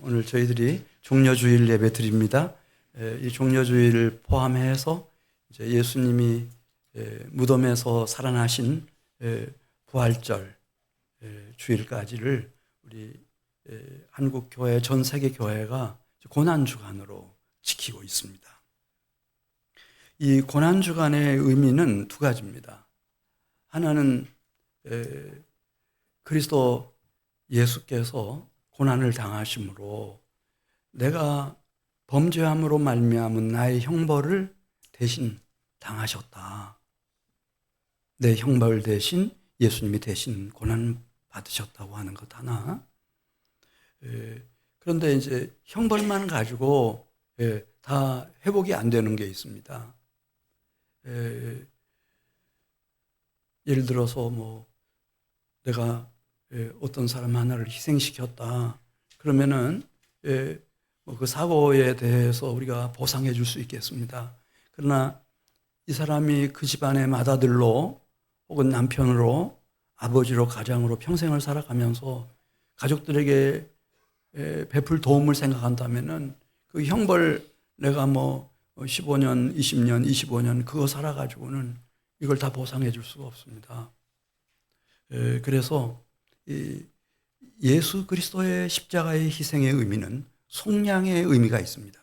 오늘 저희들이 종려주일 예배 드립니다. 이 종려주일을 포함해서 이제 예수님이 무덤에서 살아나신 부활절 주일까지를 우리 한국 교회, 전 세계 교회가 고난 주간으로 지키고 있습니다. 이 고난 주간의 의미는 두 가지입니다. 하나는 그리스도 예수께서 고난을 당하심으로 내가 범죄함으로 말미암은 나의 형벌을 대신 당하셨다. 내 형벌 대신 예수님이 대신 고난 받으셨다고 하는 것 하나. 그런데 이제 형벌만 가지고 다 회복이 안 되는 게 있습니다. 예를 들어서 내가 어떤 사람 하나를 희생시켰다. 그러면은 그 사고에 대해서 우리가 보상해 줄 수 있겠습니다. 그러나 이 사람이 그 집안의 맏아들로 혹은 남편으로 아버지로 가장으로 평생을 살아가면서 가족들에게 베풀 도움을 생각한다면은 그 형벌 내가 15년, 20년, 25년 그거 살아가지고는 이걸 다 보상해 줄 수가 없습니다. 그래서 이 예수 그리스도의 십자가의 희생의 의미는 속량의 의미가 있습니다.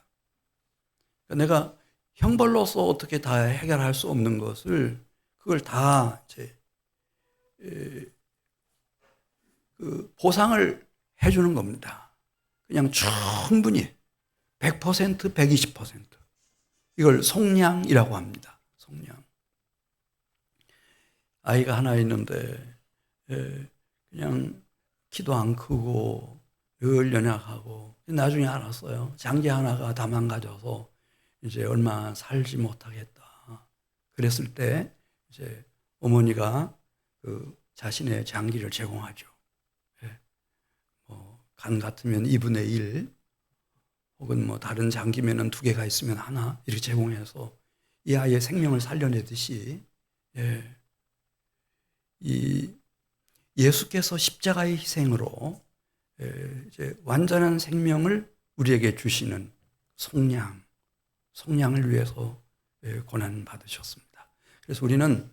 내가 형벌로서 어떻게 다 해결할 수 없는 것을 그걸 다 이제 그 보상을 해주는 겁니다. 그냥 충분히 100%, 120% 이걸 속량이라고 합니다. 속량. 아이가 하나 있는데 그냥 키도 안 크고 늘 연약하고 나중에 알았어요. 장기 하나가 다 망가져서 이제 얼마 살지 못하겠다. 그랬을 때 이제 어머니가 그 자신의 장기를 제공하죠. 간 같으면 2분의 1 혹은 다른 장기면은 2개가 있으면 하나 이렇게 제공해서 이 아이의 생명을 살려내듯이 이 예수께서 십자가의 희생으로 이제 완전한 생명을 우리에게 주시는 속량을 위해서 고난 받으셨습니다. 그래서 우리는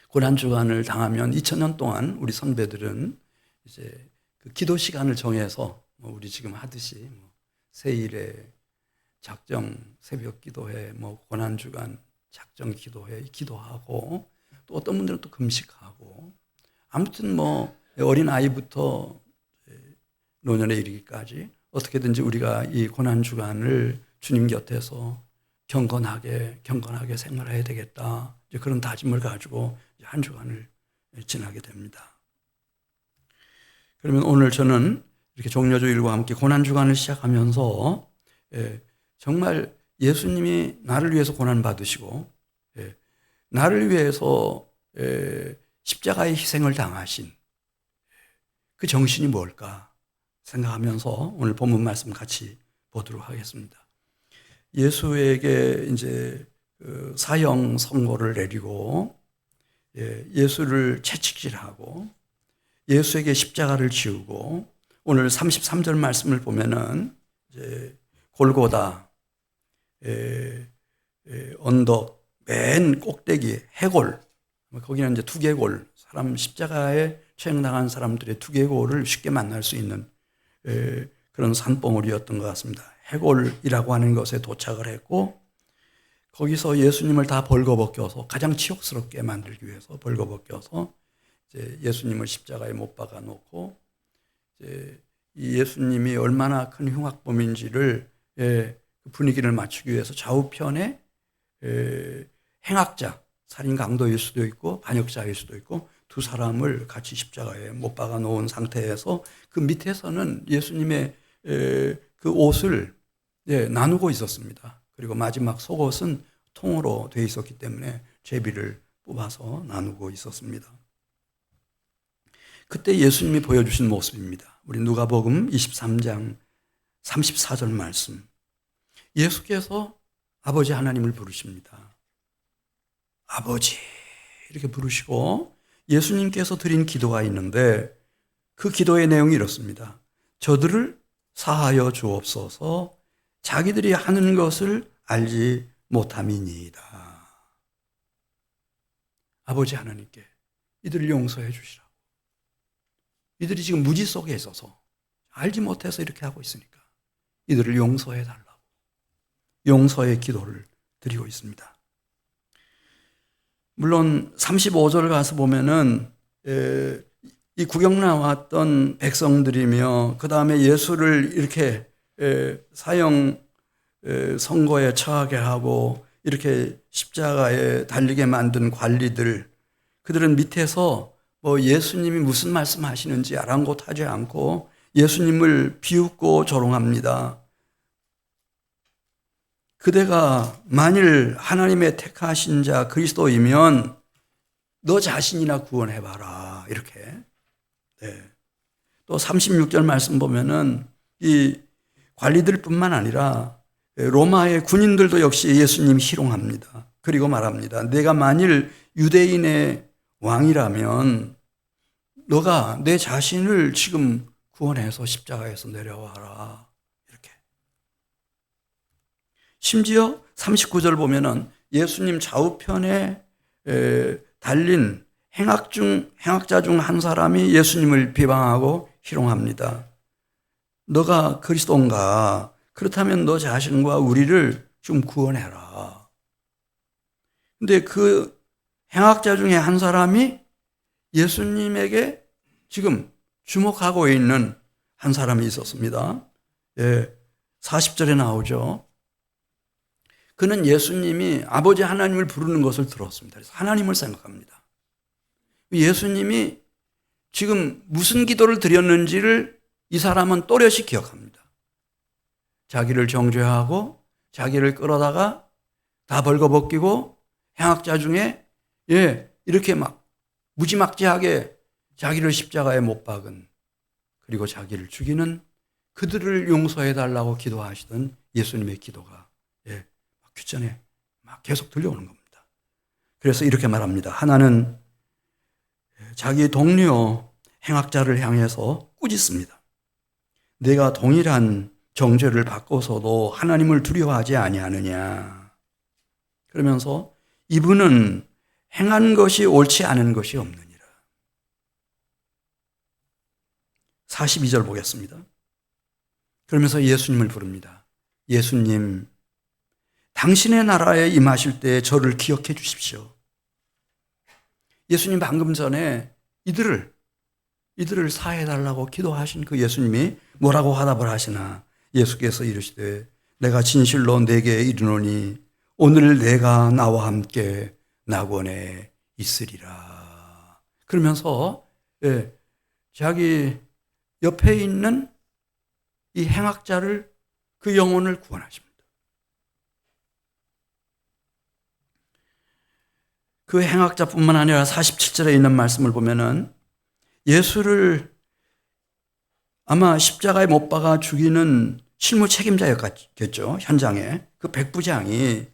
고난 주간을 당하면 2000년 동안 우리 선배들은 이제 그 기도 시간을 정해서 우리 지금 하듯이 세일에 작정 새벽 기도회, 고난 주간 작정 기도회 기도하고 또 어떤 분들은 또 금식하고 아무튼 어린 아이부터 노년에 이르기까지 어떻게든지 우리가 이 고난 주간을 주님 곁에서 경건하게 생활해야 되겠다. 이제 그런 다짐을 가지고 한 주간을 지나게 됩니다. 그러면 오늘 저는 이렇게 종려주일과 함께 고난 주간을 시작하면서 정말 예수님이 나를 위해서 고난 받으시고 나를 위해서 십자가의 희생을 당하신 그 정신이 뭘까 생각하면서 오늘 본문 말씀 같이 보도록 하겠습니다. 예수에게 이제 사형 선고를 내리고 예수를 채찍질하고 예수에게 십자가를 지우고 오늘 33절 말씀을 보면은 이제 골고다 언덕 맨 꼭대기 해골 거기는 이제 두개골 사람 십자가에 처형당한 사람들의 두개골을 쉽게 만날 수 있는 그런 산봉우리였던 것 같습니다. 해골이라고 하는 것에 도착을 했고 거기서 예수님을 다 벌거벗겨서 가장 치욕스럽게 만들기 위해서 벌거벗겨서 이제 예수님을 십자가에 못 박아 놓고 이제 이 예수님이 얼마나 큰 흉악범인지를 분위기를 맞추기 위해서 좌우편에 행악자 살인 강도일 수도 있고 반역자일 수도 있고 두 사람을 같이 십자가에 못 박아 놓은 상태에서 그 밑에서는 예수님의 그 옷을 나누고 있었습니다. 그리고 마지막 속옷은 통으로 되어 있었기 때문에 제비를 뽑아서 나누고 있었습니다. 그때 예수님이 보여주신 모습입니다. 우리 누가복음 23장 34절 말씀. 예수께서 아버지 하나님을 부르십니다. 아버지 이렇게 부르시고 예수님께서 드린 기도가 있는데 그 기도의 내용이 이렇습니다. 저들을 사하여 주옵소서. 자기들이 하는 것을 알지 못함이니이다. 아버지 하나님께 이들을 용서해 주시라고. 이들이 지금 무지 속에 있어서 알지 못해서 이렇게 하고 있으니까 이들을 용서해 달라고 용서의 기도를 드리고 있습니다. 물론 35절 가서 보면은 이 구경 나왔던 백성들이며 그 다음에 예수를 이렇게 사형 선고에 처하게 하고 이렇게 십자가에 달리게 만든 관리들, 그들은 밑에서 뭐 예수님이 무슨 말씀하시는지 아랑곳하지 않고 예수님을 비웃고 조롱합니다. 그대가 만일 하나님의 택하신 자 그리스도이면 너 자신이나 구원해봐라, 이렇게. 네. 또 36절 말씀 보면은 이 관리들뿐만 아니라 로마의 군인들도 역시 예수님 희롱합니다. 그리고 말합니다. 내가 만일 유대인의 왕이라면 너가 내 자신을 지금 구원해서 십자가에서 내려와라, 이렇게. 심지어 39절 보면은 예수님 좌우편에 달린 행악자 중 한 사람이 예수님을 비방하고 희롱합니다. 너가 그리스도인가? 그렇다면 너 자신과 우리를 좀 구원해라. 근데 그 행악자 중에 한 사람이 예수님에게 지금 주목하고 있는 한 사람이 있었습니다. 40절에 나오죠. 그는 예수님이 아버지 하나님을 부르는 것을 들었습니다. 그래서 하나님을 생각합니다. 예수님이 지금 무슨 기도를 드렸는지를 이 사람은 또렷이 기억합니다. 자기를 정죄하고 자기를 끌어다가 다 벌거벗기고 행악자 중에 이렇게 막 무지막지하게 자기를 십자가에 못 박은, 그리고 자기를 죽이는 그들을 용서해 달라고 기도하시던 예수님의 기도가 귓전에 막 계속 들려오는 겁니다. 그래서 이렇게 말합니다. 하나는 자기 동료 행악자를 향해서 꾸짖습니다. 내가 동일한 정죄를 받고서도 하나님을 두려워하지 아니하느냐. 그러면서 이분은 행한 것이 옳지 않은 것이 없느니라. 42절 보겠습니다. 그러면서 예수님을 부릅니다. 예수님, 당신의 나라에 임하실 때 저를 기억해 주십시오. 예수님 방금 전에 이들을 사해달라고 기도하신 그 예수님이 뭐라고 화답을 하시나? 예수께서 이르시되 내가 진실로 내게 이르노니 오늘 내가 나와 함께 낙원에 있으리라. 그러면서 자기 옆에 있는 이 행악자를, 그 영혼을 구원하십니다. 그 행악자뿐만 아니라 47절에 있는 말씀을 보면은 예수를 아마 십자가에 못 박아 죽이는 실무 책임자였겠죠. 현장에 그 백부장이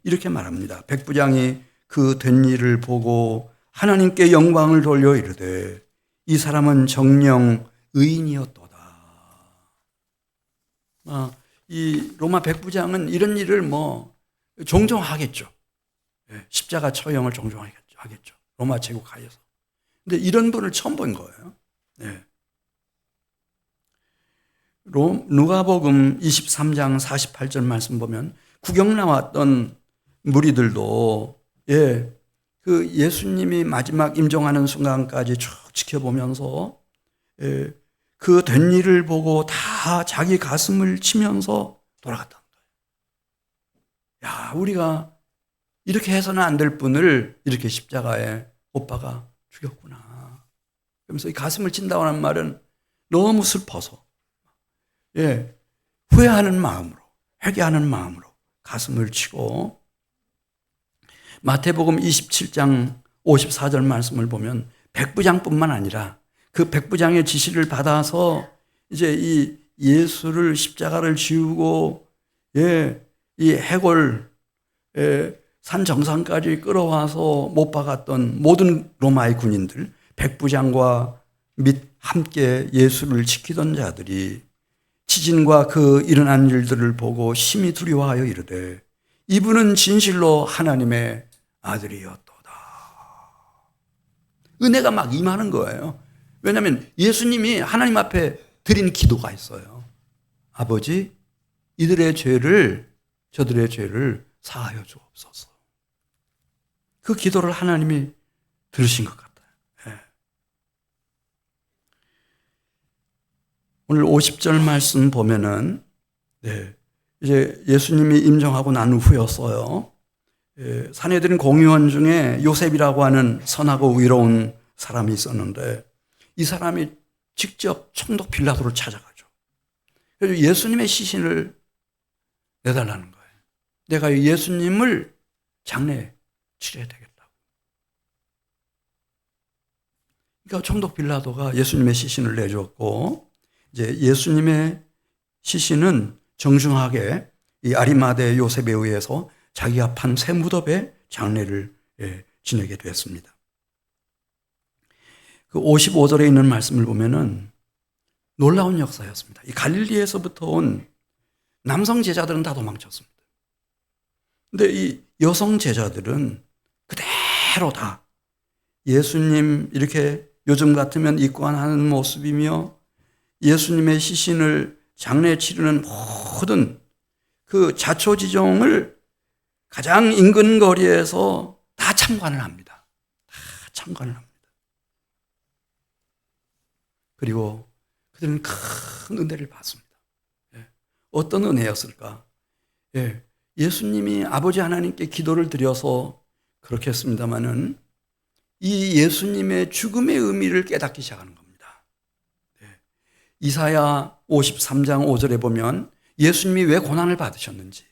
이렇게 말합니다. 백부장이 그 된 일을 보고 하나님께 영광을 돌려 이르되 이 사람은 정령 의인이었도다. 이 로마 백부장은 이런 일을 뭐 종종 하겠죠. 십자가 처형을 종종 하겠죠. 로마 제국 하에서. 근데 이런 분을 처음 본 거예요. 누가복음 23장 48절 말씀 보면 구경 나왔던 무리들도 그 예수님이 마지막 임종하는 순간까지 쭉 지켜보면서 그 된 일을 보고 다 자기 가슴을 치면서 돌아갔다는 거예요. 야, 우리가 이렇게 해서는 안 될 분을 이렇게 십자가에 못 박아 죽였구나. 그러면서 이 가슴을 친다고 하는 말은 너무 슬퍼서 후회하는 마음으로, 회개하는 마음으로 가슴을 치고, 마태복음 27장 54절 말씀을 보면 백부장뿐만 아니라 그 백부장의 지시를 받아서 이제 이 예수를 십자가를 지우고 이 해골 산 정상까지 끌어와서 못 박았던 모든 로마의 군인들, 백부장과 및 함께 예수를 지키던 자들이 지진과 그 일어난 일들을 보고 심히 두려워하여 이르되 이분은 진실로 하나님의 아들이었도다. 은혜가 막 임하는 거예요. 왜냐하면 예수님이 하나님 앞에 드린 기도가 있어요. 아버지, 저들의 죄를 사하여 주옵소서. 그 기도를 하나님이 들으신 것 같아요. 네. 오늘 50절 말씀 보면은, 네, 이제 예수님이 임종하고 난 후였어요. 산헤드린 공의원 중에 요셉이라고 하는 선하고 의로운 사람이 있었는데, 이 사람이 직접 총독 빌라도를 찾아가죠. 그래서 예수님의 시신을 내달라는 거예요. 내가 예수님을 장례에 치러야 되겠다고. 그러니까 총독 빌라도가 예수님의 시신을 내줬고, 이제 예수님의 시신은 정중하게 이 아리마대 요셉에 의해서 자기가 판 새 무덤에 장례를 지내게 됐습니다. 그 55절에 있는 말씀을 보면은 놀라운 역사였습니다. 이 갈릴리에서부터 온 남성 제자들은 다 도망쳤습니다. 근데 이 여성 제자들은 그대로 다 예수님 이렇게 요즘 같으면 입관하는 모습이며 예수님의 시신을 장례에 치르는 모든 그 자초지종을 가장 인근 거리에서 다 참관을 합니다. 다 참관을 합니다. 그리고 그들은 큰 은혜를 받습니다. 어떤 은혜였을까? 예수님이 아버지 하나님께 기도를 드려서 그렇게 했습니다마는 이 예수님의 죽음의 의미를 깨닫기 시작하는 겁니다. 이사야 53장 5절에 보면 예수님이 왜 고난을 받으셨는지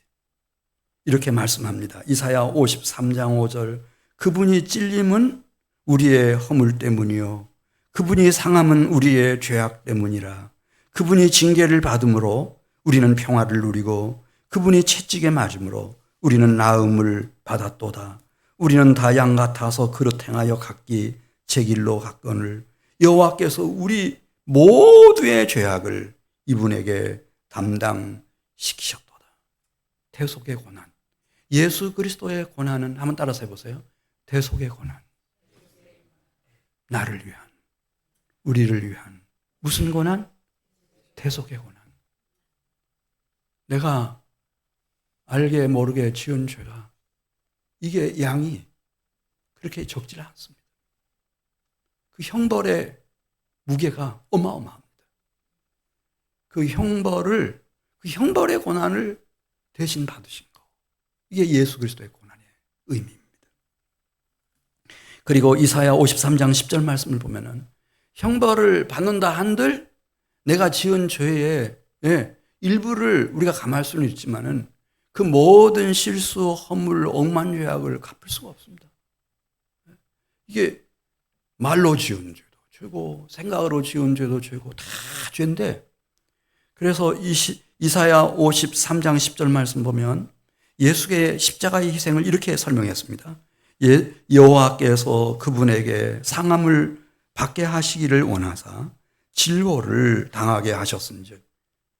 이렇게 말씀합니다. 이사야 53장 5절 그분이 찔림은 우리의 허물 때문이요 그분이 상함은 우리의 죄악 때문이라 그분이 징계를 받음으로 우리는 평화를 누리고 그분이 채찍에 맞음으로 우리는 나음을 받았도다. 우리는 다 양 같아서 그릇 행하여 각기 제 길로 갔거늘 여호와께서 우리 모두의 죄악을 이분에게 담당시키셨도다. 대속의 고난. 예수 그리스도의 고난은 한번 따라서 해보세요. 대속의 고난. 나를 위한, 우리를 위한 무슨 고난? 대속의 고난. 내가 알게 모르게 지은 죄가 이게 양이 그렇게 적지 않습니다. 그 형벌의 무게가 어마어마합니다. 그 형벌의 고난을 대신 받으신 거. 이게 예수 그리스도의 고난의 의미입니다. 그리고 이사야 53장 10절 말씀을 보면은 형벌을 받는다 한들 내가 지은 죄의 일부를 우리가 감할 수는 있지만은 그 모든 실수, 허물, 억만 죄악을 갚을 수가 없습니다. 이게 말로 지은 죄도 죄고 생각으로 지은 죄도 죄고 다 죄인데 그래서 이사야 53장 10절 말씀 보면 예수의 십자가의 희생을 이렇게 설명했습니다. 여호와께서 그분에게 상함을 받게 하시기를 원하사 질고를 당하게 하셨은즉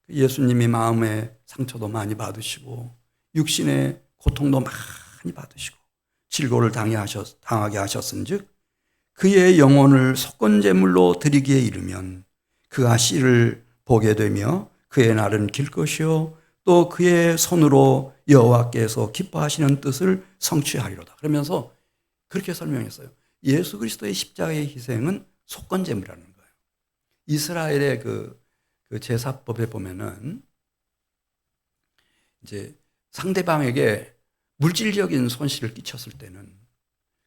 예수님이 마음의 상처도 많이 받으시고 육신의 고통도 많이 받으시고 질고를 당하게 하셨은즉 그의 영혼을 속건제물로 드리기에 이르면 그가 씨를 보게 되며 그의 날은 길 것이요 또 그의 손으로 여호와께서 기뻐하시는 뜻을 성취하리로다. 그러면서 그렇게 설명했어요. 예수 그리스도의 십자가의 희생은 속건제물이라는 거예요. 이스라엘의 그 제사법에 보면은 이제 상대방에게 물질적인 손실을 끼쳤을 때는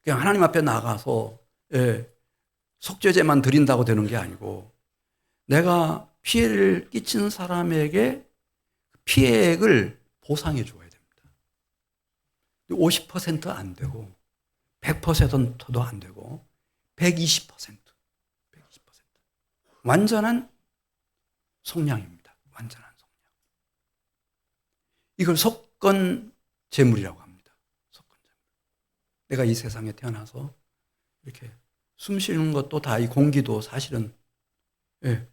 그냥 하나님 앞에 나가서 속죄제만 드린다고 되는 게 아니고 내가 피해를 끼친 사람에게 피해액을 보상해 줘야 됩니다. 50%안 되고 100%도 안 되고 120%. 완전한 속량입니다. 완전한 속량. 이걸 속건 제물이라고 합니다. 속건 제물. 내가 이 세상에 태어나서 이렇게 숨 쉬는 것도 다 이 공기도 사실은 예.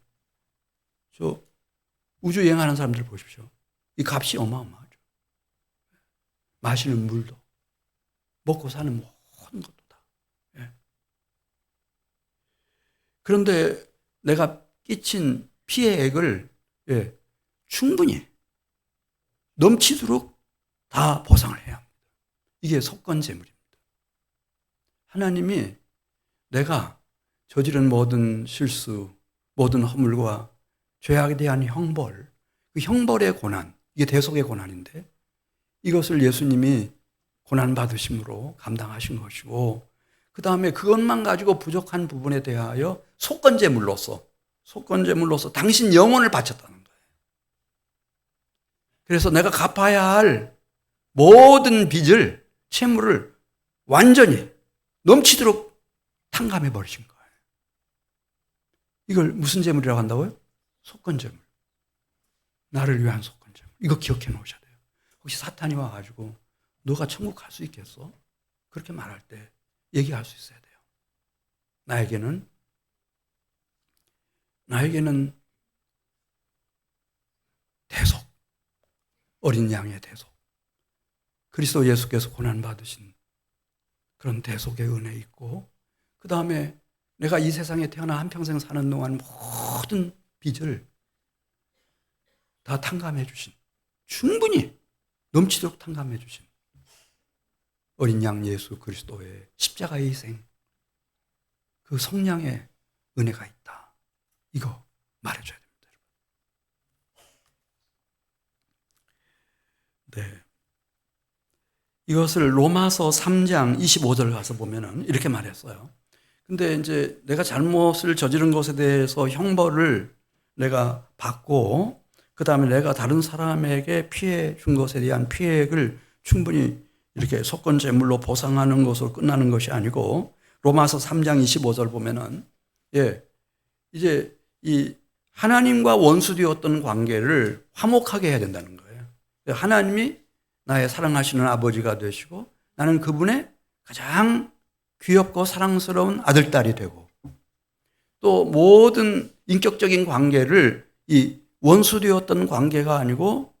저 우주 여행하는 사람들 보십시오. 이 값이 어마어마하죠. 마시는 물도, 먹고 사는 모든 것도 다. 예. 그런데 내가 끼친 피해액을 충분히 넘치도록 다 보상을 해야 합니다. 이게 속건제물입니다. 하나님이 내가 저지른 모든 실수, 모든 허물과 죄악에 대한 형벌, 그 형벌의 고난, 이게 대속의 고난인데 이것을 예수님이 고난받으심으로 감당하신 것이고 그 다음에 그것만 가지고 부족한 부분에 대하여 속건제물로서 당신 영혼을 바쳤다는 거예요. 그래서 내가 갚아야 할 모든 빚을, 채무를 완전히 넘치도록 탕감해 버리신 거예요. 이걸 무슨 제물이라고 한다고요? 속건제물. 나를 위한 속건제물. 이거 기억해 놓으셔야 돼요. 혹시 사탄이 와가지고 너가 천국 갈 수 있겠어? 그렇게 말할 때 얘기할 수 있어야 돼요. 나에게는 대속, 어린 양의 대속, 그리스도 예수께서 고난받으신 그런 대속의 은혜 있고 그 다음에 내가 이 세상에 태어나 한평생 사는 동안 모든 빚을 다 탕감해 주신, 충분히 넘치도록 탕감해 주신 어린 양 예수 그리스도의 십자가의 희생, 그 성량의 은혜가 있다. 이거 말해줘야 됩니다. 네. 이것을 로마서 3장 25절 가서 보면은 이렇게 말했어요. 근데 이제 내가 잘못을 저지른 것에 대해서 형벌을 내가 받고 그 다음에 내가 다른 사람에게 피해 준 것에 대한 피해액을 충분히 이렇게 속건제물로 보상하는 것으로 끝나는 것이 아니고 로마서 3장 25절 보면은 이제 이 하나님과 원수되었던 관계를 화목하게 해야 된다는 거예요. 하나님이 나의 사랑하시는 아버지가 되시고 나는 그분의 가장 귀엽고 사랑스러운 아들딸이 되고 또 모든 인격적인 관계를 이 원수되었던 관계가 아니고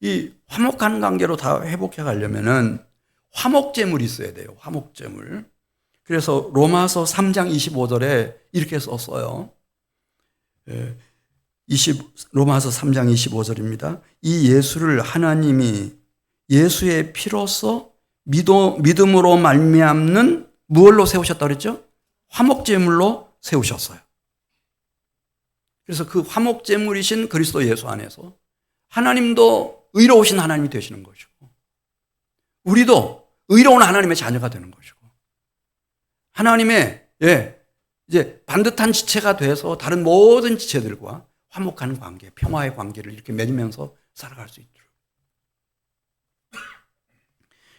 이 화목한 관계로 다 회복해 가려면은 화목제물이 있어야 돼요. 화목제물. 그래서 로마서 3장 25절에 이렇게 썼어요. 로마서 3장 25절입니다. 이 예수를 하나님이 예수의 피로써 믿음으로 말미암는 무엇로 세우셨다 그랬죠? 화목제물로 세우셨어요. 그래서 그 화목제물이신 그리스도 예수 안에서 하나님도 의로우신 하나님이 되시는 것이고 우리도 의로운 하나님의 자녀가 되는 것이고 하나님의 이제 반듯한 지체가 돼서 다른 모든 지체들과 화목한 관계, 평화의 관계를 이렇게 맺으면서 살아갈 수 있도록.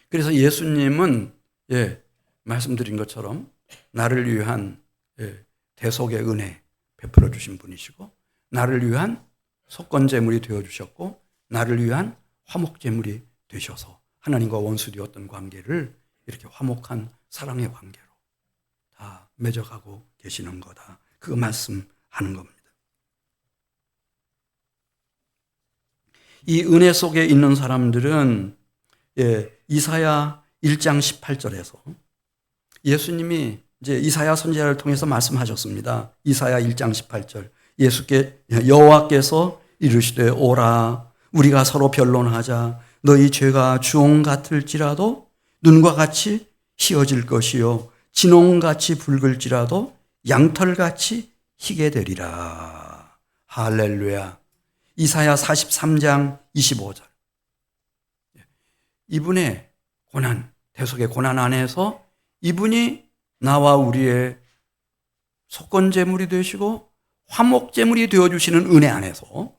그래서 예수님은 말씀드린 것처럼 나를 위한 대속의 은혜 베풀어 주신 분이시고 나를 위한 속건제물이 되어주셨고 나를 위한 화목제물이 되셔서 하나님과 원수되었던 관계를 이렇게 화목한 사랑의 관계로 다 맺어가고 계시는 거다. 그거 말씀하는 겁니다. 이 은혜 속에 있는 사람들은 이사야 1장 18절에서 예수님이 이제 이사야 선지자를 통해서 말씀하셨습니다. 이사야 1장 18절 여호와께서 이르시되 오라 우리가 서로 변론하자 너희 죄가 주홍 같을지라도 눈과 같이 희어질 것이요 진홍같이 붉을지라도 양털같이 희게 되리라. 할렐루야. 이사야 43장 25절. 이분의 고난, 대속의 고난 안에서 이분이 나와 우리의 속건제물이 되시고 화목제물이 되어주시는 은혜 안에서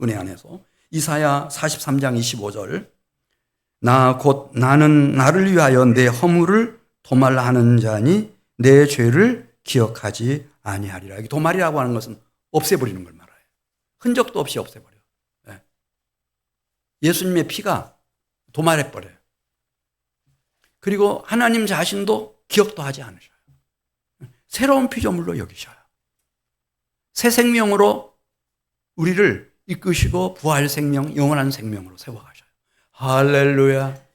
이사야 43장 25절 나는 나를 위하여 내 허물을 도말하는 자니 내 죄를 기억하지 아니하리라. 도말이라고 하는 것은 없애버리는 걸 말해요. 흔적도 없이 없애버려요. 예수님의 피가 도말해버려요. 그리고 하나님 자신도 기억도 하지 않으셔요. 새로운 피조물로 여기셔요. 새 생명으로 우리를 이끄시고 부활 생명, 영원한 생명으로 세워가셔요. 할렐루야.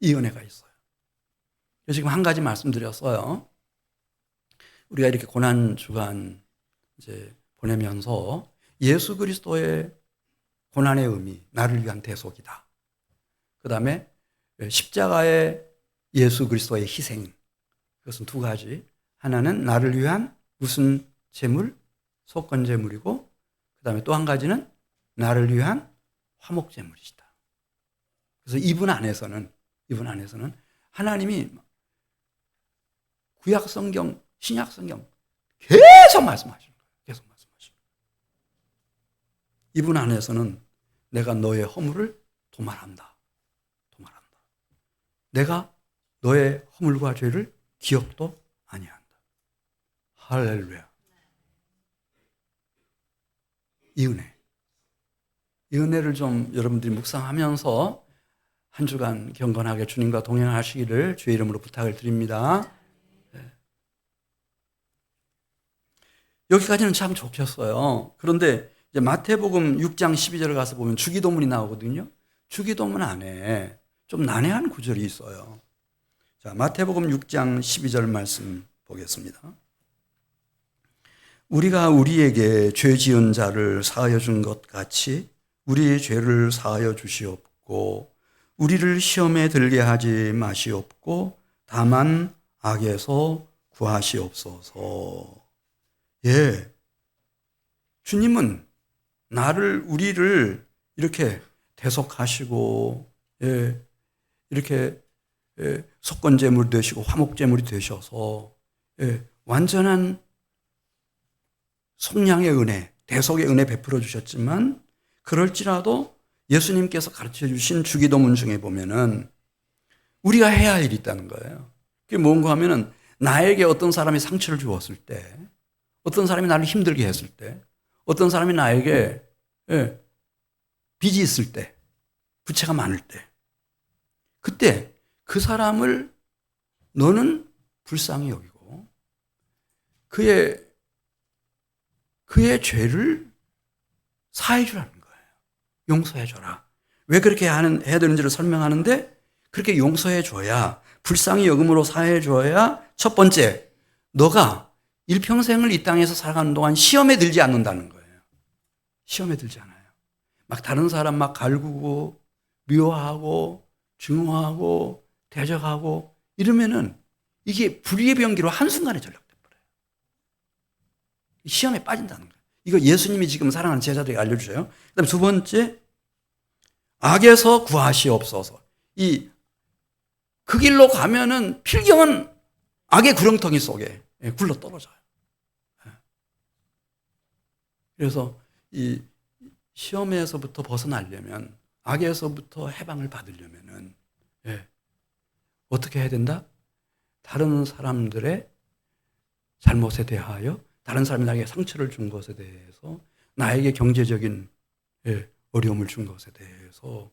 이 은혜가 있어요. 지금 한 가지 말씀드렸어요. 우리가 이렇게 고난주간 이제 보내면서 예수 그리스도의 고난의 의미, 나를 위한 대속이다. 그 다음에 십자가의 예수 그리스도의 희생. 그것은 두 가지. 하나는 나를 위한 무슨 제물? 속건제물이고, 그 다음에 또 한 가지는 나를 위한 화목제물이시다. 그래서 이분 안에서는 하나님이 구약 성경, 신약 성경 계속 말씀하시는 거예요. 계속 말씀하시는 거예요. 이분 안에서는 내가 너의 허물을 도말한다. 내가 너의 허물과 죄를 기억도 아니한다. 할렐루야. 이 은혜를 좀 여러분들이 묵상하면서 한 주간 경건하게 주님과 동행하시기를 주의 이름으로 부탁을 드립니다. 여기까지는 참 좋겠어요. 그런데 이제 마태복음 6장 12절을 가서 보면 주기도문이 나오거든요. 주기도문 안에 좀 난해한 구절이 있어요. 자, 마태복음 6장 12절 말씀 보겠습니다. 우리가 우리에게 죄 지은 자를 사하여 준 것 같이 우리의 죄를 사하여 주시옵고 우리를 시험에 들게 하지 마시옵고 다만 악에서 구하시옵소서. 예, 주님은 우리를 이렇게 대속하시고, 예, 이렇게 속건제물이 되시고 화목제물이 되셔서, 예, 완전한 속량의 은혜, 대속의 은혜 베풀어 주셨지만, 그럴지라도 예수님께서 가르쳐 주신 주기도문 중에 보면은 우리가 해야 할 일이 있다는 거예요. 그게 뭔가 하면은 나에게 어떤 사람이 상처를 주었을 때, 어떤 사람이 나를 힘들게 했을 때, 어떤 사람이 나에게 빚이 있을 때, 부채가 많을 때, 그때 그 사람을 너는 불쌍히 여기고 그의 죄를 사해 주라는 거예요. 용서해 줘라. 왜 그렇게 해야 되는지를 설명하는데 그렇게 용서해 줘야, 불쌍히 여김으로 사해 줘야 첫 번째, 너가 일평생을 이 땅에서 살아가는 동안 시험에 들지 않는다는 거예요. 시험에 들지 않아요. 막 다른 사람 막 갈구고 미워하고 증오하고 대적하고 이러면은 이게 불의의 병기로 한순간에 전락돼 버려요. 시험에 빠진다는 거예요. 이거 예수님이 지금 사랑하는 제자들에게 알려주셔요. 그다음에 두 번째, 악에서 구하시옵소서. 그 길로 가면은 필경은 악의 구렁텅이 속에 굴러 떨어져요. 그래서 이 시험에서부터 벗어나려면, 악에서부터 해방을 받으려면은 어떻게 해야 된다? 다른 사람들의 잘못에 대하여, 다른 사람이 나에게 상처를 준 것에 대해서, 나에게 경제적인 어려움을 준 것에 대해서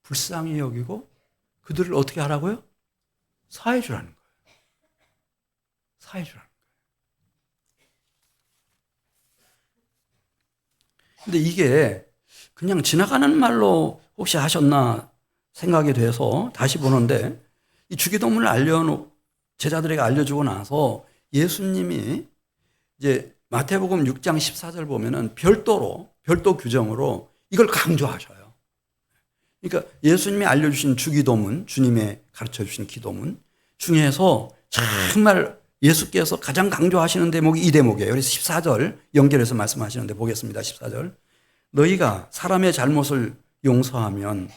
불쌍히 여기고 그들을 어떻게 하라고요? 사해 주라는 거예요. 사해 주라는 거예요. 근데 이게 그냥 지나가는 말로 혹시 하셨나 생각이 돼서 다시 보는데, 이 주기도문을 제자들에게 알려주고 나서 예수님이 이제 마태복음 6장 14절 보면은 별도 규정으로 이걸 강조하셔요. 그러니까 예수님이 알려주신 주기도문, 주님의 가르쳐 주신 기도문 중에서 정말 예수께서 가장 강조하시는 대목이 이 대목이에요. 그래서 14절 연결해서 말씀하시는데 보겠습니다. 14절. 너희가 사람의 잘못을 용서하면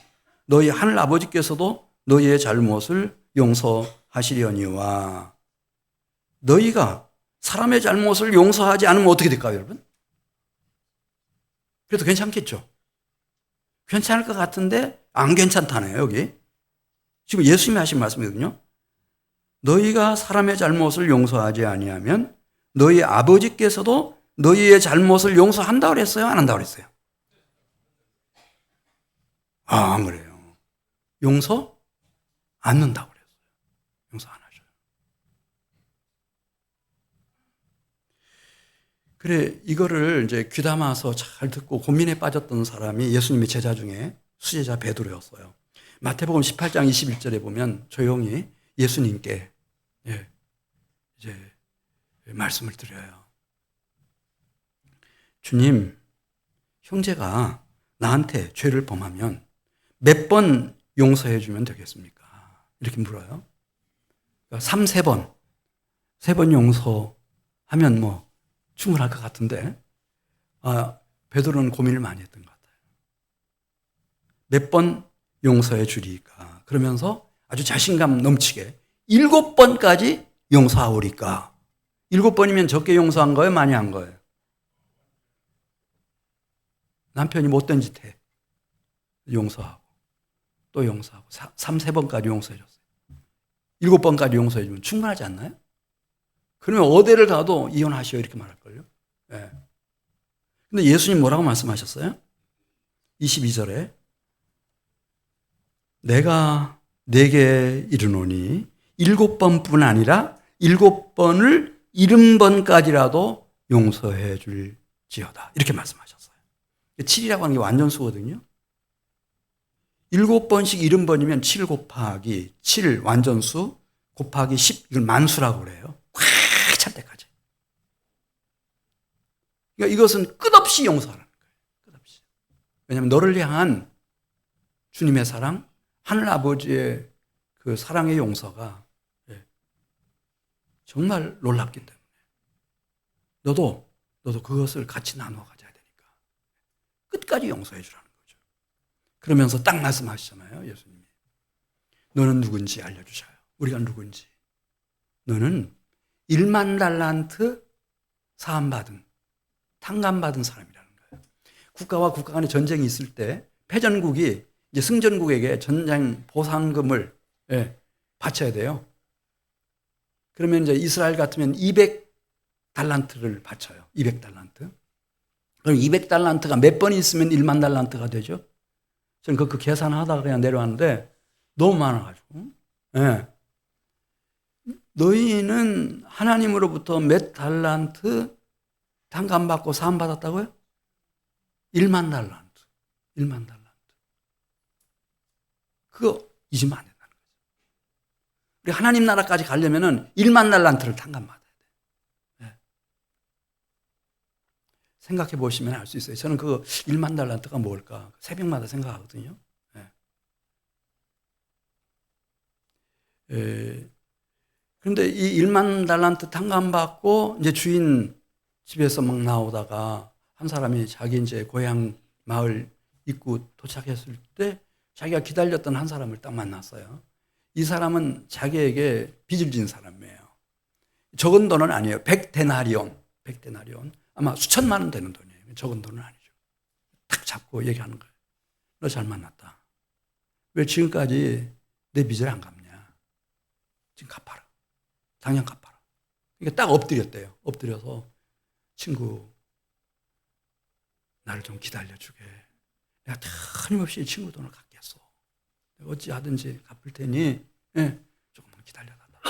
너희 하늘 아버지께서도 너희의 잘못을 용서하시려니와. 너희가 사람의 잘못을 용서하지 않으면 어떻게 될까요, 여러분? 그래도 괜찮겠죠? 괜찮을 것 같은데 안 괜찮다네요, 여기. 지금 예수님이 하신 말씀이거든요. 너희가 사람의 잘못을 용서하지 아니하면 너희 아버지께서도 너희의 잘못을 용서한다고 그랬어요? 안 한다고 그랬어요? 안 그래요. 용서 않는다고 그랬어요. 용서 안 하셔요. 그래, 이거를 이제 귀담아서 잘 듣고 고민에 빠졌던 사람이 예수님의 제자 중에 수제자 베드로였어요. 마태복음 18장 21절에 보면 조용히 예수님께 이제 말씀을 드려요. 주님, 형제가 나한테 죄를 범하면 몇 번 용서해 주면 되겠습니까? 이렇게 물어요. 그러니까 3, 3번. 3번 용서하면 뭐 충분할 것 같은데, 베드로는 고민을 많이 했던 것 같아요. 몇 번 용서해 주리까? 그러면서 아주 자신감 넘치게 7번까지 용서하오리까? 7번이면 적게 용서한 거예요? 많이 한 거예요? 남편이 못된 짓 해. 용서하고 또 용서하고 3, 4번까지 용서해 줬어요. 7번까지 용서해 주면 충분하지 않나요? 그러면 어디를 가도 이혼하시오 이렇게 말할걸요. 네. 근데 예수님 뭐라고 말씀하셨어요? 22절에 내가 네게 이르노니 7번뿐 아니라 7번을 70번까지라도 용서해 줄지어다. 이렇게 말씀하셨어요. 7이라고 하는 게 완전수거든요. 7번씩 70번이면 7 곱하기 7 완전수 곱하기 10 이걸 만수라고 그래요. 꽉 찰 때까지. 그러니까 이것은 끝없이 용서하는 거예요. 끝없이. 왜냐하면 너를 향한 주님의 사랑, 하늘 아버지의 그 사랑의 용서가 정말 놀랍기 때문에 너도 그것을 같이 나누어 가져야 되니까 끝까지 용서해 주라는 거죠. 그러면서 딱 말씀하시잖아요, 예수님이. 너는 누군지 알려주셔요. 우리가 누군지. 너는 1만 달란트 사함받은, 탕감받은 사람이라는 거예요. 국가와 국가 간의 전쟁이 있을 때 패전국이 이제 승전국에게 전쟁 보상금을 바쳐야 돼요. 그러면 이제 이스라엘 같으면 200달란트를 바쳐요. 200달란트. 그럼 200달란트가 몇 번이 있으면 1만 달란트가 되죠? 저는 그 계산하다가 그냥 내려왔는데 너무 많아가지고. 네. 너희는 하나님으로부터 몇 달란트 탕감받고 사함받았다고요? 1만 달란트. 1만 달란트. 그거 잊으면 안 된다는 거죠. 우리 하나님 나라까지 가려면은 1만 달란트를 탕감받아야 돼요. 네. 생각해 보시면 알 수 있어요. 저는 그 1만 달란트가 뭘까? 새벽마다 생각하거든요. 네. 그런데 이 1만 달란트 탕감받고 이제 주인 집에서 막 나오다가 한 사람이 자기 이제 고향 마을 입구 도착했을 때 자기가 기다렸던 한 사람을 딱 만났어요. 이 사람은 자기에게 빚을 진 사람이에요. 적은 돈은 아니에요. 100데나리온. 100데나리온. 아마 수천만 원 되는 돈이에요. 적은 돈은 아니죠. 탁 잡고 얘기하는 거예요. 너 잘 만났다. 왜 지금까지 내 빚을 안 갚냐? 지금 갚아라. 당장 갚아라. 그러니까 딱 엎드렸대요. 엎드려서 친구 나를 좀 기다려주게. 내가 틀림없이 친구 돈을 갚겠어. 어찌하든지 갚을 테니 조금만 기다려달라.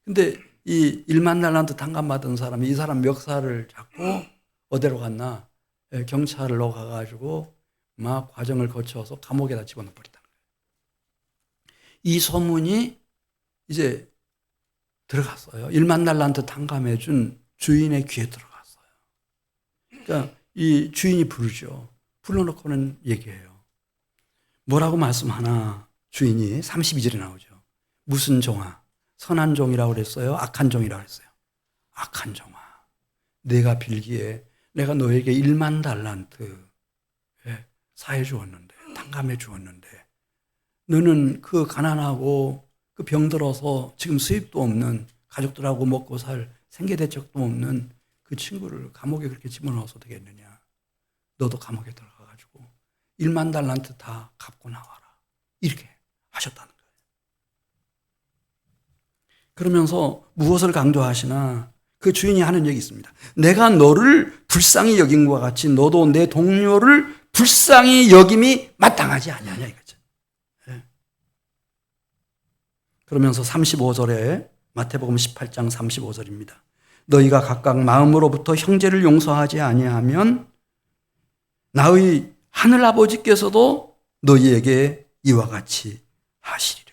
근데 이 1만 달란트 탕감받은 사람이 이 사람 멱살을 잡고 어디로 갔나? 경찰로 가가지고 막 과정을 거쳐서 감옥에다 집어넣어 버리다는 거예요. 이 소문이 이제 들어갔어요. 1만 달란트 탕감해 준 주인의 귀에 들어갔어요. 그러니까 이 주인이 부르죠. 불러놓고는 얘기해요. 뭐라고 말씀하나 주인이 32절에 나오죠. 무슨 종아? 선한 종이라고 그랬어요? 악한 종이라고 그랬어요? 악한 종아. 내가 빌기에 내가 너에게 1만 달란트 사해 주었는데, 탕감해 주었는데 너는 그 가난하고 그 병들어서 지금 수입도 없는 가족들하고 먹고 살 생계대책도 없는 그 친구를 감옥에 그렇게 집어넣어서 되겠느냐. 너도 감옥에 들어가가지고 1만 달란트 다 갚고 나와라. 이렇게 하셨다는 거예요. 그러면서 무엇을 강조하시나 그 주인이 하는 얘기 있습니다. 내가 너를 불쌍히 여김과 같이 너도 내 동료를 불쌍히 여김이 마땅하지 아니하냐 이거죠. 네. 그러면서 35절에 마태복음 18장 35절입니다. 너희가 각각 마음으로부터 형제를 용서하지 아니하면 나의 하늘 아버지께서도 너희에게 이와 같이 하시리라.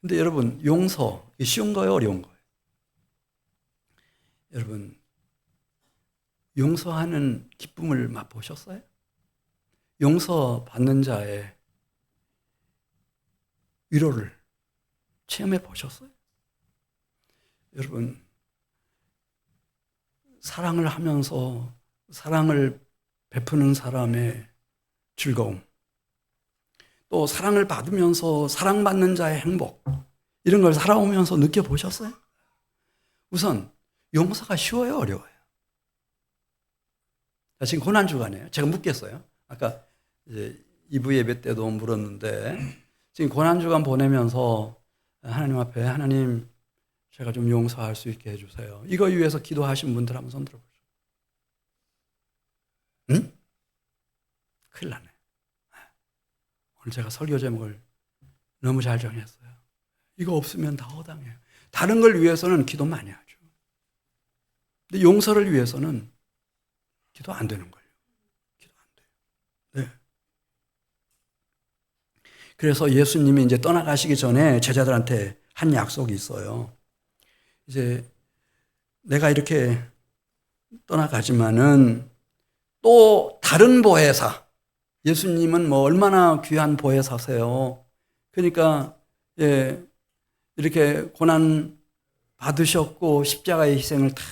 근데 여러분, 용서 쉬운 거예요, 어려운 거예요? 여러분, 용서하는 기쁨을 맛보셨어요? 용서받는 자의 위로를 체험해 보셨어요? 여러분, 사랑을 하면서 사랑을 베푸는 사람의 즐거움, 또 사랑을 받으면서 사랑받는 자의 행복, 이런 걸 살아오면서 느껴보셨어요? 우선 용서가 쉬워요, 어려워요? 지금 고난주간이에요. 제가 묻겠어요. 아까 이제 2부 예배 때도 물었는데, 지금 고난주간 보내면서 하나님 앞에, 하나님 제가 좀 용서할 수 있게 해주세요, 이거 위해서 기도하신 분들 한번 손 들어보죠. 응? 큰일 나네. 오늘 제가 설교 제목을 너무 잘 정했어요. 이거 없으면 다 허당해요. 다른 걸 위해서는 기도 많이 하죠. 근데 용서를 위해서는 기도 안 되는 거예요. 기도 안 돼요. 네. 그래서 예수님이 이제 떠나가시기 전에 제자들한테 한 약속이 있어요. 이제 내가 이렇게 떠나가지만은 또 다른 보혜사, 예수님은 뭐 얼마나 귀한 보혜사세요. 그러니까 이렇게 고난 받으셨고 십자가의 희생을 다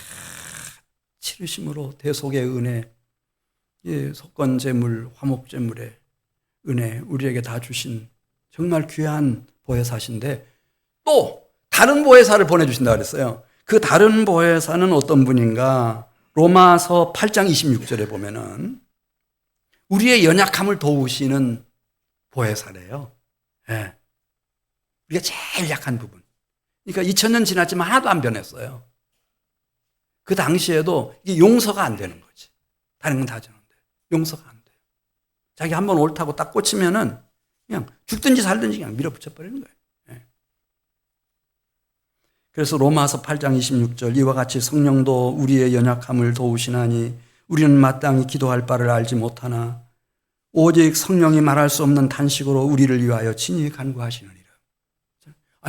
치르심으로 대속의 은혜, 속건제물, 화목제물의 은혜 우리에게 다 주신 정말 귀한 보혜사신데 또 다른 보혜사를 보내주신다 그랬어요. 그 다른 보혜사는 어떤 분인가? 로마서 8장 26절에 보면은 우리의 연약함을 도우시는 보혜사래요. 예. 우리가 제일 약한 부분. 그러니까 2000년 지났지만 하나도 안 변했어요. 그 당시에도 이게 용서가 안 되는 거지. 다른 건 다 되는데 용서가 안 돼요. 자기 한번 옳다고 딱 꽂히면은 그냥 죽든지 살든지 그냥 밀어붙여 버리는 거예요. 예. 그래서 로마서 8장 26절 이와 같이 성령도 우리의 연약함을 도우시나니 우리는 마땅히 기도할 바를 알지 못하나 오직 성령이 말할 수 없는 탄식으로 우리를 위하여 친히 간구하시느니라.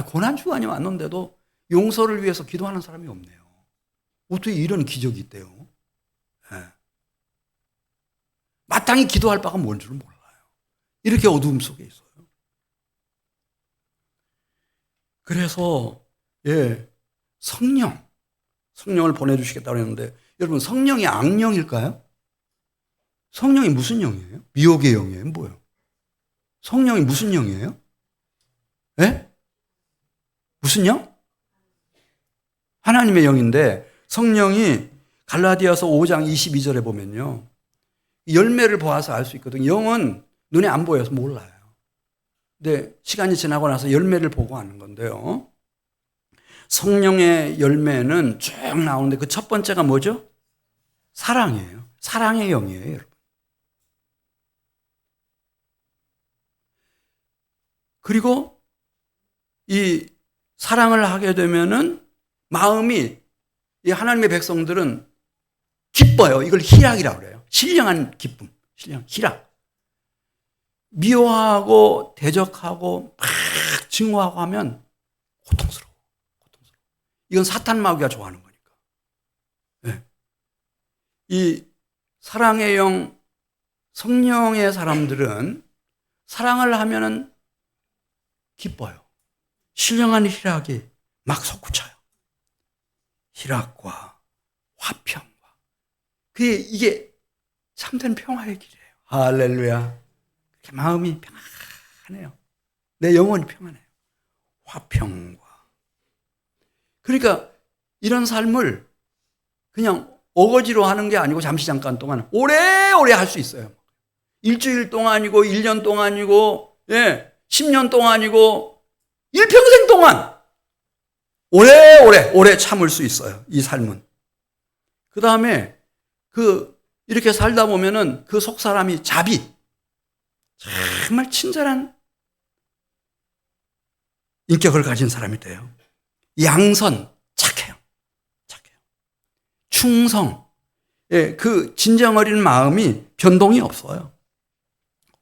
고난주간이 왔는데도 용서를 위해서 기도하는 사람이 없네요. 어떻게 이런 기적이 있대요? 네. 마땅히 기도할 바가 뭔 줄은 몰라요. 이렇게 어두움 속에 있어요. 그래서 성령을 보내주시겠다고 했는데 여러분, 성령이 악령일까요? 성령이 무슨 영이에요? 미혹의 영이에요? 뭐예요? 성령이 무슨 영이에요? 예? 무슨 영? 하나님의 영인데 성령이 갈라디아서 5장 22절에 보면요, 열매를 보아서 알 수 있거든요. 영은 눈에 안 보여서 몰라요. 근데 시간이 지나고 나서 열매를 보고 하는 건데요, 성령의 열매는 쭉 나오는데 그 첫 번째가 뭐죠? 사랑이에요. 사랑의 영이에요, 여러분. 그리고 이 사랑을 하게 되면은 마음이, 이 하나님의 백성들은 기뻐요. 이걸 희락이라고 그래요. 신령한 기쁨, 희락. 미워하고 대적하고 막 증오하고 하면 고통스러워. 이건 사탄 마귀가 좋아하는 거니까. 네. 이 사랑의 영, 성령의 사람들은 사랑을 하면은 기뻐요. 신령한 희락이 막 솟구쳐요. 희락과 화평과. 이게 참된 평화의 길이에요. 할렐루야. 이렇게 마음이 평안해요. 내 영혼이 평안해요. 화평과. 그러니까 이런 삶을 그냥 어거지로 하는 게 아니고 잠시 잠깐 동안 오래오래 할 수 있어요. 일주일 동안이고 1년 동안이고 10년 동안이고 일평생 동안 오래 참을 수 있어요. 이 삶은. 그 다음에 이렇게 살다 보면은 그 속 사람이 정말 친절한 인격을 가진 사람이 돼요. 양선, 착해요. 착해요. 충성. 예, 그 진정 어린 마음이 변동이 없어요.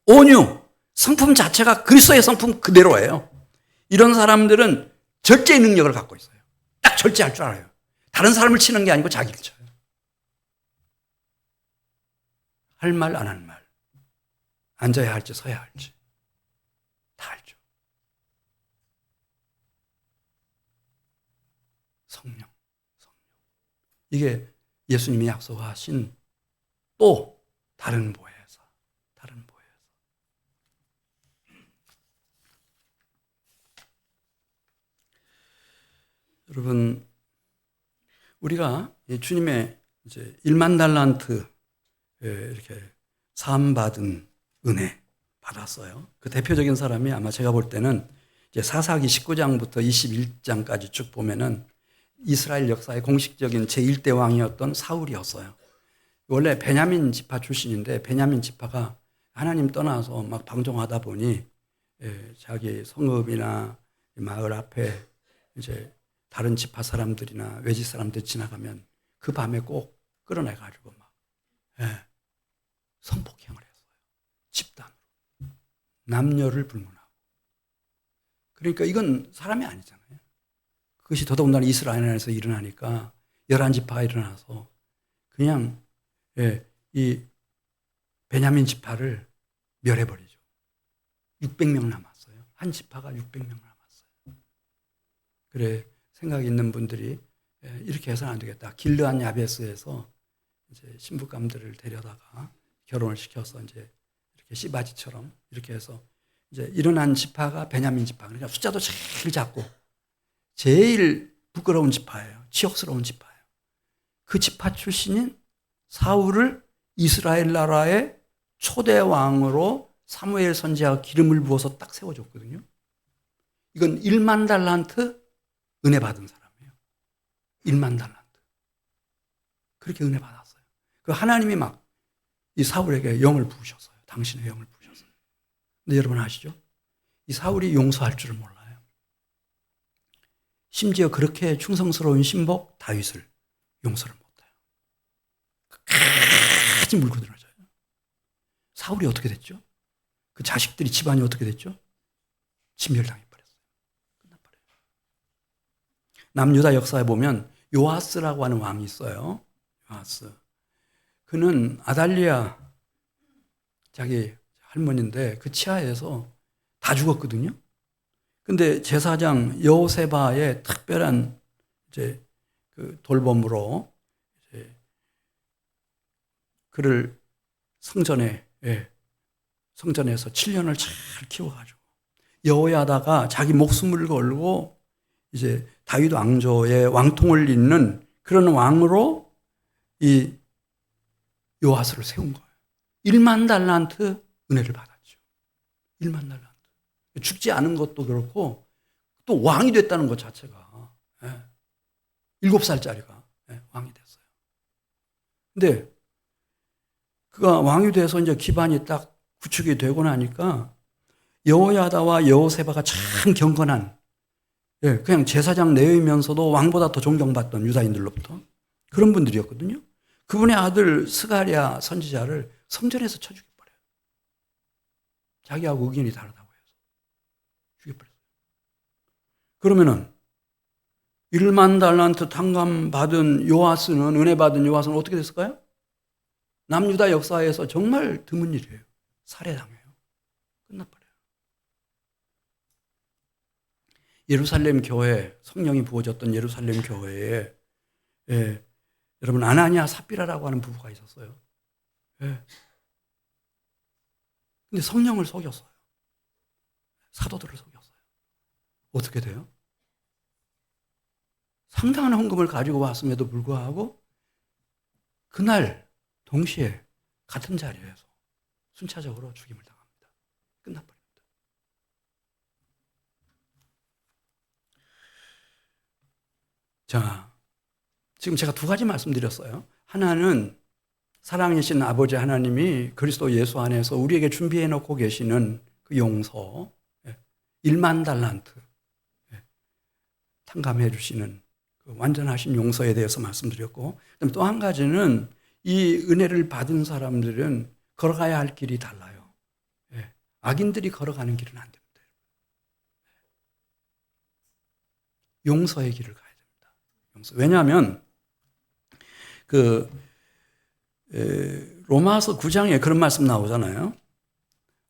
온유. 성품 자체가 그리스도의 성품 그대로예요. 이런 사람들은 절제의 능력을 갖고 있어요. 딱 절제할 줄 알아요. 다른 사람을 치는 게 아니고 자기를 쳐요. 할 말, 안 할 말. 앉아야 할지 서야 할지. 다 알죠. 성령. 이게 예수님이 약속하신 또 다른 보혜사. 다른 보혜사. 여러분, 우리가 주님의 이제 1만 달란트 이렇게 사함받은 은혜 받았어요. 그 대표적인 사람이 아마 제가 볼 때는 이제 사사기 19장부터 21장까지 쭉 보면은 이스라엘 역사의 공식적인 제1대 왕이었던 사울이었어요. 원래 베냐민 지파 출신인데 베냐민 지파가 하나님 떠나서 막 방종하다 보니 자기 성읍이나 마을 앞에 이제 다른 지파 사람들이나 외지 사람들 지나가면 그 밤에 꼭 끌어내가지고 막 성폭행을 했어요. 집단으로. 남녀를 불문하고. 그러니까 이건 사람이 아니잖아요. 그것이 더더군다나 이스라엘 안에서 일어나니까 11지파가 일어나서 그냥 이 베냐민 지파를 멸해버리죠. 600명 남았어요. 한 지파가 600명 남았어요. 그래 생각 있는 분들이 이렇게 해서는 안 되겠다. 길르한 야베스에서 이제 신부감들을 데려다가 결혼을 시켜서 이제 이렇게 씨바지처럼 이렇게 해서 이제 일어난 지파가 베냐민 지파. 그러니까 숫자도 제일 작고 제일 부끄러운 지파예요. 치욕스러운 지파예요. 그 지파 출신인 사울을 이스라엘 나라의 초대 왕으로 사무엘 선지자가 기름을 부어서 딱 세워줬거든요. 이건 1만 달란트 은혜 받은 사람이에요. 1만 달란트. 그렇게 은혜 받았어요. 그 하나님이 막 이 사울에게 영을 부으셨어요. 당신의 영을 부으셨어요. 근데 여러분 아시죠? 이 사울이 용서할 줄을 몰라요. 심지어 그렇게 충성스러운 신복 다윗을 용서를 못해요. 끝까지 물고 늘어져요. 사울이 어떻게 됐죠? 그 자식들이 집안이 어떻게 됐죠? 진멸당해버렸어요. 끝나버려요. 남유다 역사에 보면 요아스라고 하는 왕이 있어요. 요아스. 그는 아달리아 자기 할머니인데 그 치하에서 다 죽었거든요. 근데 제사장 여호세바의 특별한 이제 그 돌봄으로 이제 그를 성전에서 7년을 잘 키워가지고 여호야다가 자기 목숨을 걸고 이제 다윗 왕조의 왕통을 잇는 그런 왕으로 이 요아스를 세운 거예요. 1만 달란트 은혜를 받았죠. 1만 달란트. 죽지 않은 것도 그렇고 또 왕이 됐다는 것 자체가 7살짜리가 왕이 됐어요. 근데 그가 왕이 돼서 이제 기반이 딱 구축이 되고 나니까 여호야다와 여호세바가 참 경건한 그냥 제사장 내외이면서도 왕보다 더 존경받던 유다인들로부터 그런 분들이었거든요. 그분의 아들 스가랴 선지자를 성전에서 쳐 죽여버려요. 자기하고 의견이 다르다고 해서 죽여버렸어요. 그러면은 1만 달란트 탕감 받은 요아스는 은혜 받은 요아스는 어떻게 됐을까요? 남유다 역사에서 정말 드문 일이에요. 살해당해요. 끝나버려요. 예루살렘 교회, 성령이 부어졌던 예루살렘 교회에 여러분 아나니아 삽비라라고 하는 부부가 있었어요. 근데 성령을 속였어요. 사도들을 속였어요. 어떻게 돼요? 상당한 헌금을 가지고 왔음에도 불구하고 그날 동시에 같은 자리에서 순차적으로 죽임을 당합니다. 끝나버립니다. 자, 지금 제가 두 가지 말씀드렸어요. 하나는 사랑이신 아버지 하나님이 그리스도 예수 안에서 우리에게 준비해 놓고 계시는 그 용서, 1만 달란트 탕감해 주시는 완전하신 용서에 대해서 말씀드렸고, 그다음에 또 한 가지는 이 은혜를 받은 사람들은 걸어가야 할 길이 달라요. 예. 악인들이 걸어가는 길은 안 됩니다. 용서의 길을 가야 됩니다. 용서. 왜냐하면 로마서 9장에 그런 말씀 나오잖아요.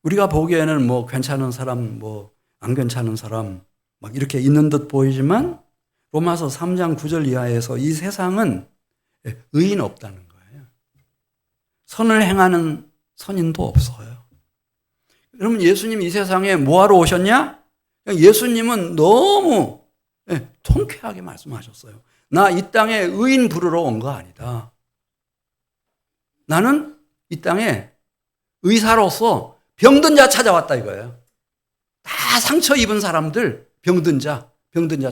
우리가 보기에는 뭐 괜찮은 사람, 뭐 안 괜찮은 사람 막 이렇게 있는 듯 보이지만 로마서 3장 9절 이하에서 이 세상은 의인 없다는 거예요. 선을 행하는 선인도 없어요. 그러면 예수님이 이 세상에 뭐하러 오셨냐? 예수님은 너무 통쾌하게 말씀하셨어요. 나 이 땅에 의인 부르러 온 거 아니다. 나는 이 땅에 의사로서 병든 자 찾아왔다 이거예요. 다 상처 입은 사람들, 병든 자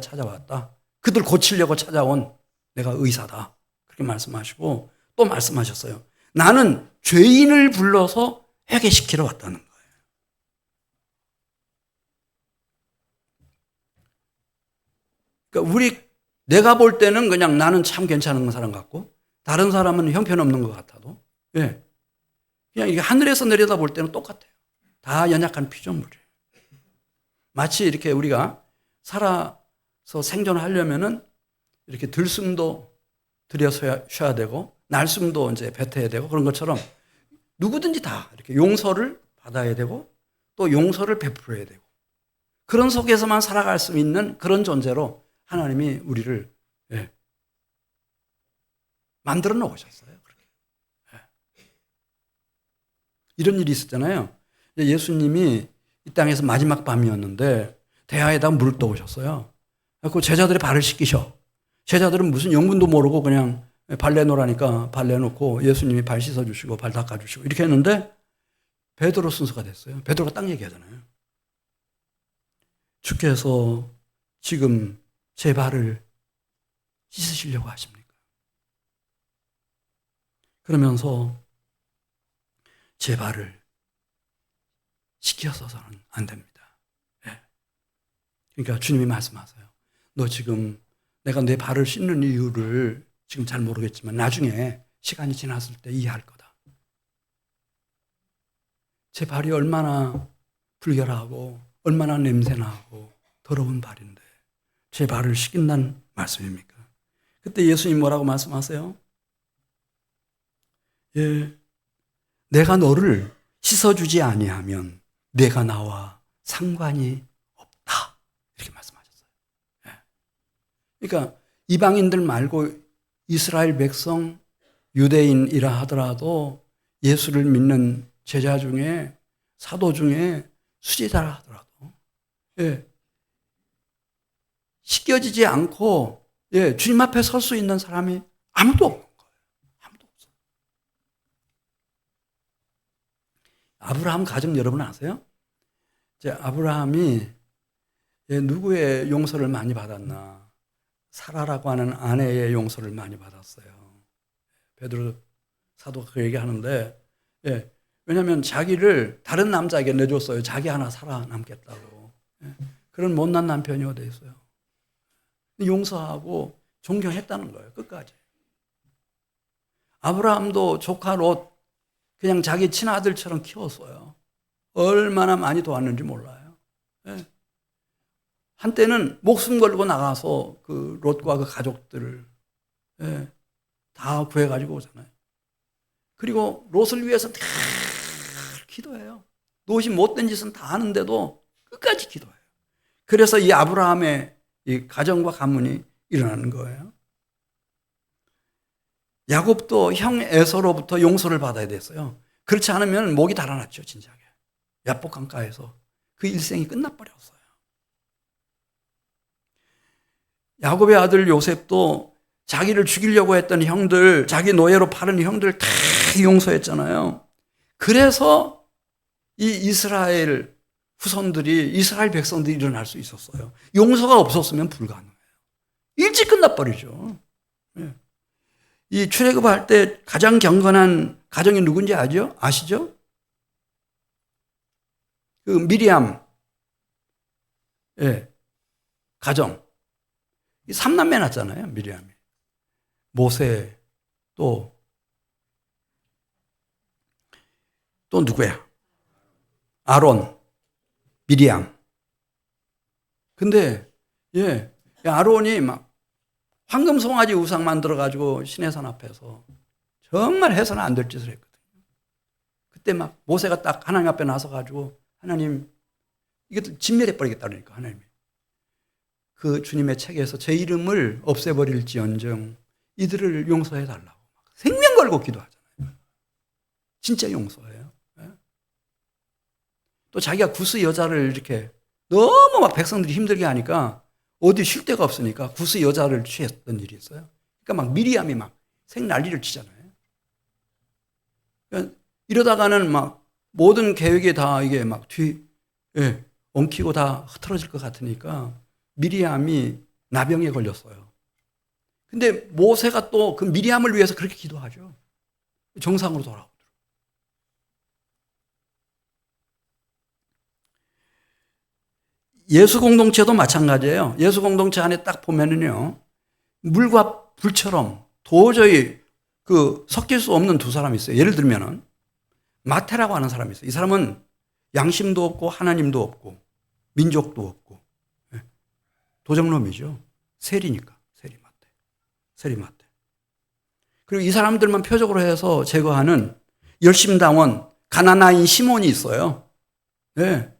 찾아왔다. 그들 고치려고 찾아온 내가 의사다. 그렇게 말씀하시고 또 말씀하셨어요. 나는 죄인을 불러서 회개시키러 왔다는 거예요. 그러니까 내가 볼 때는 그냥 나는 참 괜찮은 사람 같고 다른 사람은 형편없는 것 같아도 그냥 이게 하늘에서 내려다 볼 때는 똑같아요. 다 연약한 피조물이에요. 마치 이렇게 우리가 살아서 생존하려면은 이렇게 들숨도 들여서 쉬어야 되고 날숨도 이제 뱉어야 되고 그런 것처럼 누구든지 다 이렇게 용서를 받아야 되고 또 용서를 베풀어야 되고 그런 속에서만 살아갈 수 있는 그런 존재로 하나님이 우리를 만들어 놓으셨어요. 이런 일이 있었잖아요. 예수님이 이 땅에서 마지막 밤이었는데 대야에다 물을 떠오셨어요. 그 제자들의 발을 씻기셔. 제자들은 무슨 영문도 모르고 그냥 발레 놓으라니까 발레 놓고 예수님이 발 씻어주시고 발 닦아주시고 이렇게 했는데 베드로 순서가 됐어요. 베드로가 딱 얘기하잖아요. 주께서 지금 제 발을 씻으시려고 하십니까? 그러면서 제 발을 씻겨서는 안 됩니다. 그러니까 주님이 말씀하세요. 너 지금 내가 내 발을 씻는 이유를 지금 잘 모르겠지만 나중에 시간이 지났을 때 이해할 거다. 제 발이 얼마나 불결하고 얼마나 냄새나고 더러운 발인데 제 발을 씻긴다는 말씀입니까? 그때 예수님 뭐라고 말씀하세요? 내가 너를 씻어주지 아니하면 내가 나와 상관이 없다. 이렇게 말씀하셨어요. 그러니까 이방인들 말고 이스라엘 백성, 유대인이라 하더라도 예수를 믿는 제자 중에 사도 중에 수지자라 하더라도 씻겨지지 않고 주님 앞에 설 수 있는 사람이 아무도 없는 거예요. 아무도 없어요. 아브라함 가정 여러분 아세요? 아브라함이 누구의 용서를 많이 받았나? 사라라고 하는 아내의 용서를 많이 받았어요. 베드로 사도가 그 얘기하는데 왜냐하면 자기를 다른 남자에게 내줬어요. 자기 하나 살아남겠다고. 그런 못난 남편이 어디 있어요. 용서하고 존경했다는 거예요. 끝까지. 아브라함도 조카 롯 그냥 자기 친아들처럼 키웠어요. 얼마나 많이 도왔는지 몰라요. 한때는 목숨 걸고 나가서 그 롯과 그 가족들을 다 구해가지고 오잖아요. 그리고 롯을 위해서 다 기도해요. 롯이 못된 짓은 다 하는데도 끝까지 기도해요. 그래서 이 아브라함의 이 가정과 가문이 일어나는 거예요. 야곱도 형 에서로부터 용서를 받아야 됐어요. 그렇지 않으면 목이 달아났죠, 진작에. 야복 강가에서 그 일생이 끝나버렸어요. 야곱의 아들 요셉도 자기를 죽이려고 했던 형들, 자기 노예로 팔은 형들 다 용서했잖아요. 그래서 이 이스라엘 후손들이, 이스라엘 백성들이 일어날 수 있었어요. 용서가 없었으면 불가능해요. 일찍 끝나버리죠. 이 출애굽할 때 가장 경건한 가정이 누군지 아시죠? 그 미리암 가정. 이 삼남매 낳았잖아요, 미리암이. 모세, 또 누구야? 아론, 미리암. 근데, 아론이 막 황금 송아지 우상 만들어가지고 시내산 앞에서 정말 해서는 안 될 짓을 했거든요. 그때 막 모세가 딱 하나님 앞에 나서가지고 하나님, 이것도 진멸해버리겠다 그러니까 하나님이. 그 주님의 책에서 제 이름을 없애버릴지언정 이들을 용서해달라고 생명 걸고 기도하잖아요. 진짜 용서해요. 또 자기가 구스 여자를 이렇게 너무 막 백성들이 힘들게 하니까 어디 쉴 데가 없으니까 구스 여자를 취했던 일이 있어요. 그러니까 막 미리암이 막 생난리를 치잖아요. 그러니까 이러다가는 막 모든 계획이 다 이게 막 엉키고 다 흐트러질 것 같으니까 미리암이 나병에 걸렸어요. 근데 모세가 또 그 미리암을 위해서 그렇게 기도하죠. 정상으로 돌아오도록. 예수 공동체도 마찬가지예요. 예수 공동체 안에 딱 보면은요, 물과 불처럼 도저히 섞일 수 없는 두 사람이 있어요. 예를 들면은 마태라고 하는 사람이 있어요. 이 사람은 양심도 없고 하나님도 없고 민족도 없고 도적놈이죠. 세리니까. 세리 마태. 그리고 이 사람들만 표적으로 해서 제거하는 열심당원 가나나인 시몬이 있어요. 네.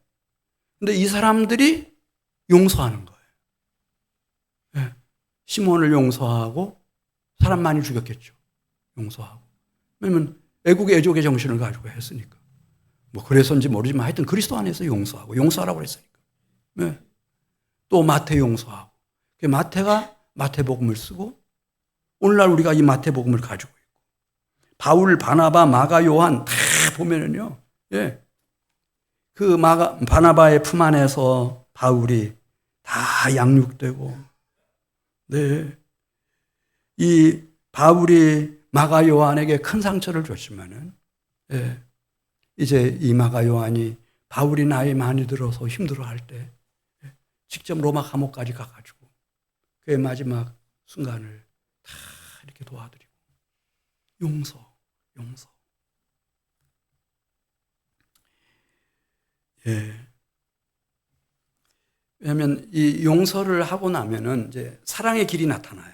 근데 이 사람들이 용서하는 거예요. 네. 시몬을 용서하고 사람 많이 죽였겠죠. 용서하고. 왜냐면 애국의 애족의 정신을 가지고 했으니까. 뭐 그래서인지 모르지만 하여튼 그리스도 안에서 용서하고 용서하라고 그랬으니까. 네. 또 마태 용서하고. 마태가 마태복음을 쓰고 오늘날 우리가 이 마태복음을 가지고 있고 바울, 바나바, 마가, 요한 다 보면은요. 그 바나바의 품 안에서 바울이 다 양육되고 이 바울이 마가 요한에게 큰 상처를 줬지만은 이제 이 마가 요한이 바울이 나이 많이 들어서 힘들어할 때 직접 로마 감옥까지 가가지고 그의 마지막 순간을 다 이렇게 도와드리고 용서. 왜냐하면 이 용서를 하고 나면은 이제 사랑의 길이 나타나요.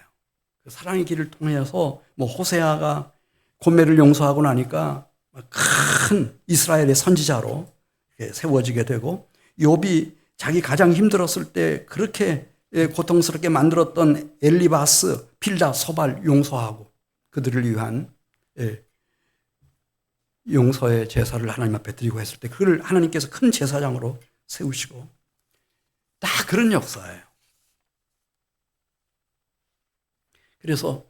그 사랑의 길을 통해서 뭐 호세아가 고멜을 용서하고 나니까 큰 이스라엘의 선지자로 세워지게 되고 욥이 자기 가장 힘들었을 때 그렇게 고통스럽게 만들었던 엘리바스, 빌다, 소발 용서하고 그들을 위한 용서의 제사를 하나님 앞에 드리고 했을 때 그를 하나님께서 큰 제사장으로 세우시고 다 그런 역사예요. 그래서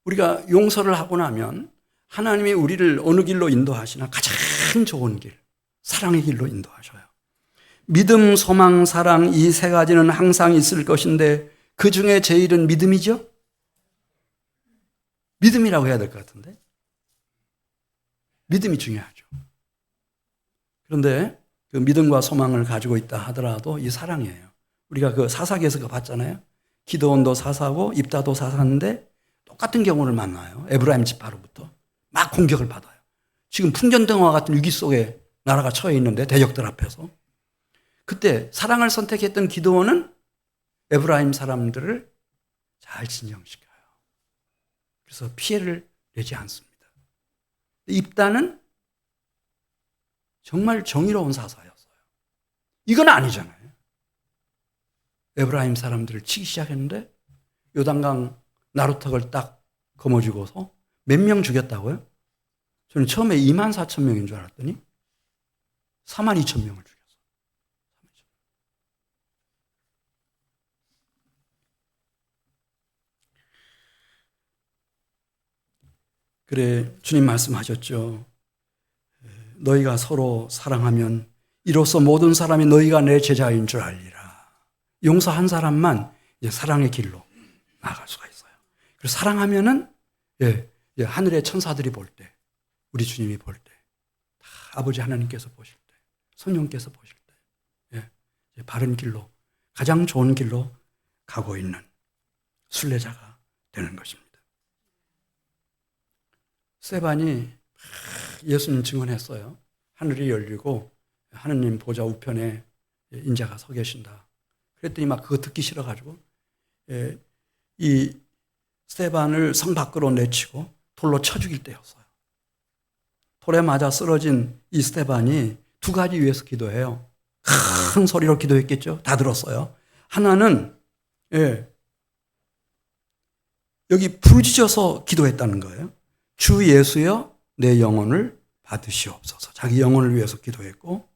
우리가 용서를 하고 나면 하나님이 우리를 어느 길로 인도하시나 가장 좋은 길, 사랑의 길로 인도하셔요. 믿음, 소망, 사랑 이 세 가지는 항상 있을 것인데 그 중에 제일은 믿음이죠? 믿음이라고 해야 될 것 같은데 믿음이 중요하죠. 그런데 그 믿음과 소망을 가지고 있다 하더라도 이 사랑이에요. 우리가 그 사사기에서 그거 봤잖아요. 기드온도 사사고 입다도 사사인데 똑같은 경우를 만나요. 에브라임 지파로부터 막 공격을 받아요. 지금 풍전등화 같은 위기 속에 나라가 처해 있는데 대적들 앞에서 그때 사랑을 선택했던 기드온은 에브라임 사람들을 잘 진정시켜요. 그래서 피해를 내지 않습니다. 입다는 정말 정의로운 사사였어요. 이건 아니잖아요. 에브라임 사람들을 치기 시작했는데 요단강 나루턱을 딱 거머쥐고서 몇 명 죽였다고요? 저는 처음에 24,000명인 줄 알았더니 42,000명을 죽였어요. 그래 주님 말씀하셨죠. 너희가 서로 사랑하면 이로써 모든 사람이 너희가 내 제자인 줄 알리라. 용서한 사람만 이제 사랑의 길로 나아갈 수가 있어요. 그래서 사랑하면은 하늘의 천사들이 볼 때, 우리 주님이 볼 때, 다 아버지 하나님께서 보실 때, 성령께서 보실 때, 바른 길로, 가장 좋은 길로 가고 있는 순례자가 되는 것입니다. 스데반이 예수님 증언했어요. 하늘이 열리고 하느님 보좌 우편에 인자가 서 계신다. 그랬더니 막 그거 듣기 싫어가지고 이 스데반을 성 밖으로 내치고 돌로 쳐 죽일 때였어요. 돌에 맞아 쓰러진 이 스데반이 두 가지 위해서 기도해요. 큰 소리로 기도했겠죠. 다 들었어요. 하나는 여기 부르짖어서 기도했다는 거예요. 주 예수여 내 영혼을 받으시옵소서. 자기 영혼을 위해서 기도했고,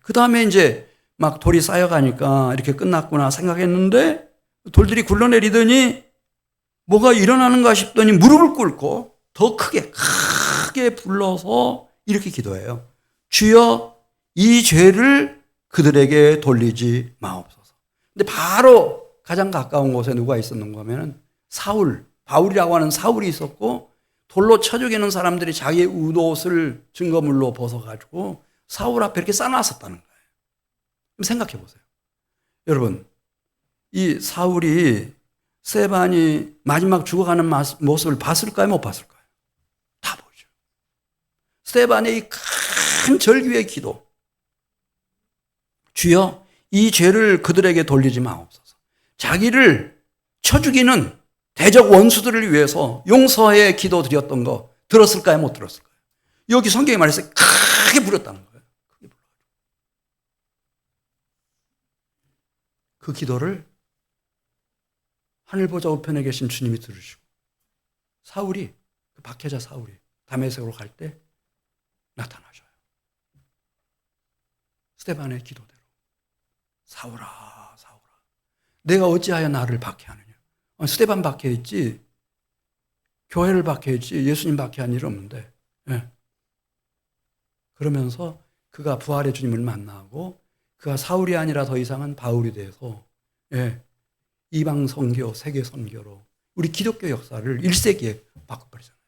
그 다음에 이제 막 돌이 쌓여가니까 이렇게 끝났구나 생각했는데 돌들이 굴러내리더니 뭐가 일어나는가 싶더니 무릎을 꿇고 더 크게 불러서 이렇게 기도해요. 주여 이 죄를 그들에게 돌리지 마옵소서. 근데 바로 가장 가까운 곳에 누가 있었는가 하면은 바울이라고 하는 사울이 있었고, 돌로 쳐 죽이는 사람들이 자기의 웃옷을 증거물로 벗어가지고 사울 앞에 이렇게 싸놨었다는 거예요. 그럼 생각해 보세요. 여러분, 이 사울이 스데반이 마지막 죽어가는 모습을 봤을까요? 못 봤을까요? 다 보죠. 스데반의 이 큰 절규의 기도. 주여 이 죄를 그들에게 돌리지 마옵소서. 자기를 쳐 죽이는 대적 원수들을 위해서 용서의 기도 드렸던 거 들었을까요? 못 들었을까요? 여기 성경에 말했어요. 크게 부렸다는 거예요. 크게 불러가지고. 그 기도를 하늘 보좌 우편에 계신 주님이 들으시고, 사울이, 그 박해자 사울이 다메섹으로 갈 때 나타나셔요. 스데반의 기도대로. 사울아, 사울아, 내가 어찌하여 나를 박해하느냐. 스데반 박해했지, 교회를 박해했지, 예수님 박해한 일 없는데. 그러면서 그가 부활의 주님을 만나고 그가 사울이 아니라 더 이상은 바울이 돼서 이방 선교, 세계 선교로 우리 기독교 역사를 1세기에 바꿔버리잖아요.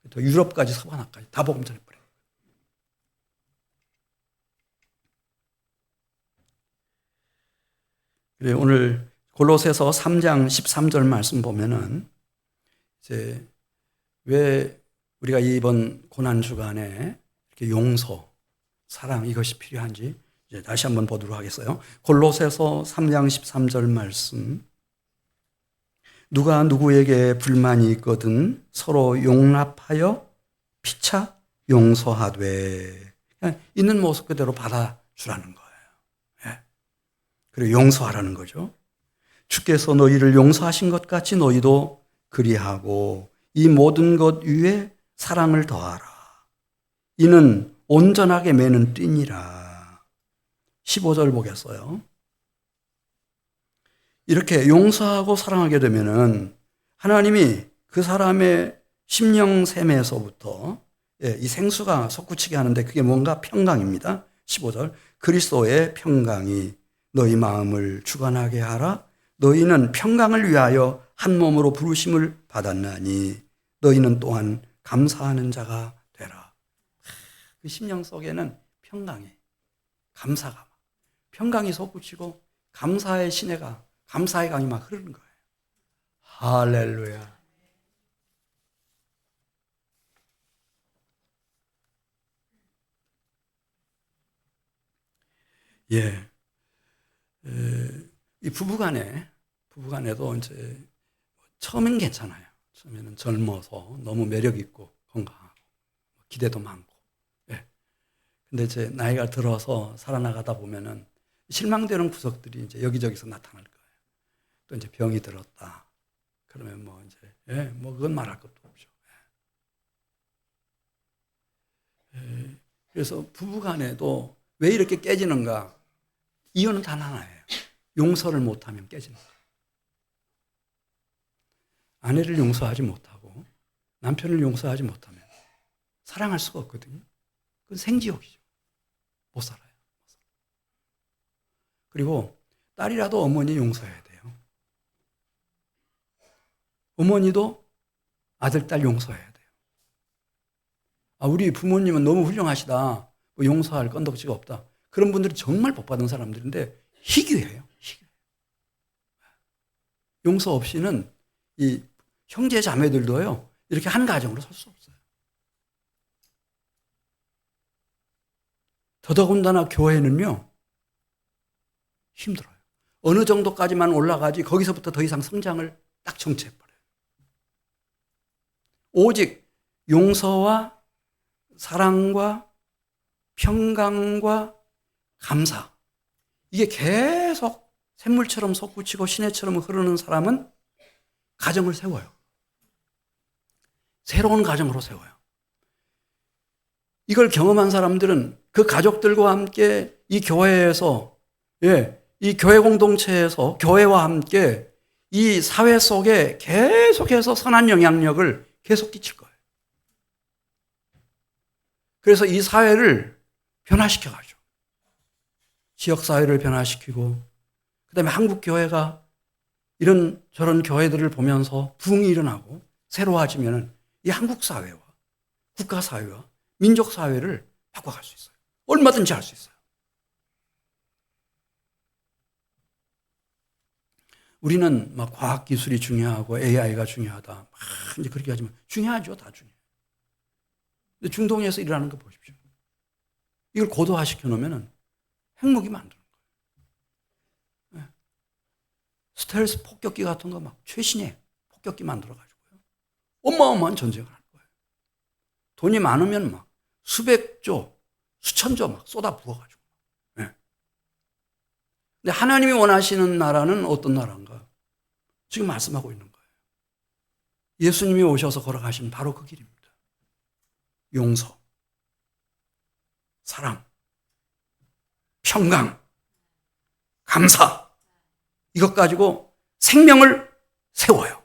또 유럽까지 서바나까지 다 복음 전해버려요. 오늘 골로새서 3장 13절 말씀 보면은 이제 왜 우리가 이번 고난 주간에 이렇게 용서, 사랑 이것이 필요한지 이제 다시 한번 보도록 하겠어요. 골로새서 3장 13절 말씀. 누가 누구에게 불만이 있거든 서로 용납하여 피차 용서하되, 그냥 있는 모습 그대로 받아주라는 거예요. 그리고 용서하라는 거죠. 주께서 너희를 용서하신 것 같이 너희도 그리하고 이 모든 것 위에 사랑을 더하라. 이는 온전하게 매는 띠니라. 15절 보겠어요. 이렇게 용서하고 사랑하게 되면은 하나님이 그 사람의 심령샘에서부터 이 생수가 솟구치게 하는데 그게 뭔가 평강입니다. 15절. 그리스도의 평강이 너희 마음을 주관하게 하라. 너희는 평강을 위하여 한 몸으로 부르심을 받았나니 너희는 또한 감사하는 자가 되라. 그 심령 속에는 평강이, 감사가, 평강이 솟구치고 감사의 시내가, 감사의 강이 막 흐르는 거예요. 할렐루야. 이 부부간에도 이제 처음엔 괜찮아요. 처음에는 젊어서 너무 매력 있고 건강하고 기대도 많고. 근데 이제 나이가 들어서 살아나가다 보면은 실망되는 구석들이 이제 여기저기서 나타날 거예요. 또 이제 병이 들었다. 그러면 뭐 이제 뭐 그건 말할 것도 없죠. 그래서 부부간에도 왜 이렇게 깨지는가? 이유는 단 하나예요. 용서를 못하면 깨지는 거예요. 아내를 용서하지 못하고 남편을 용서하지 못하면 사랑할 수가 없거든요. 그건 생지옥이죠. 못 살아요. 그리고 딸이라도 어머니 용서해야 돼요. 어머니도 아들, 딸 용서해야 돼요. 우리 부모님은 너무 훌륭하시다. 뭐 용서할 건덕지가 없다. 그런 분들이 정말 복받은 사람들인데 희귀해요. 용서 없이는 이 형제 자매들도요, 이렇게 한 가정으로 설 수 없어요. 더더군다나 교회는요, 힘들어요. 어느 정도까지만 올라가지 거기서부터 더 이상 성장을 딱 정체해버려요. 오직 용서와 사랑과 평강과 감사, 이게 계속 샘물처럼 솟구치고 시내처럼 흐르는 사람은 가정을 세워요. 새로운 가정으로 세워요. 이걸 경험한 사람들은 그 가족들과 함께 이 교회에서, 이 교회 공동체에서 교회와 함께 이 사회 속에 계속해서 선한 영향력을 계속 끼칠 거예요. 그래서 이 사회를 변화시켜가죠. 지역사회를 변화시키고, 그 다음에 한국 교회가 이런 저런 교회들을 보면서 부흥이 일어나고 새로워지면 이 한국 사회와 국가 사회와 민족 사회를 바꿔갈 수 있어요. 얼마든지 할 수 있어요. 우리는 막 과학 기술이 중요하고 AI가 중요하다. 막 이제 그렇게 하지만 중요하죠, 다 중요해요. 근데 중동에서 일어나는 거 보십시오. 이걸 고도화시켜 놓으면 핵무기 만드는 거예요. 스텔스 폭격기 같은 거 막 최신의 폭격기 만들어 가지고요. 어마어마한 전쟁을 할 거예요. 돈이 많으면 막 수백조, 수천조 막 쏟아 부어 가지고. 근데 하나님이 원하시는 나라는 어떤 나라인가? 지금 말씀하고 있는 거예요. 예수님이 오셔서 걸어가신 바로 그 길입니다. 용서, 사랑, 평강, 감사, 이것 가지고 생명을 세워요.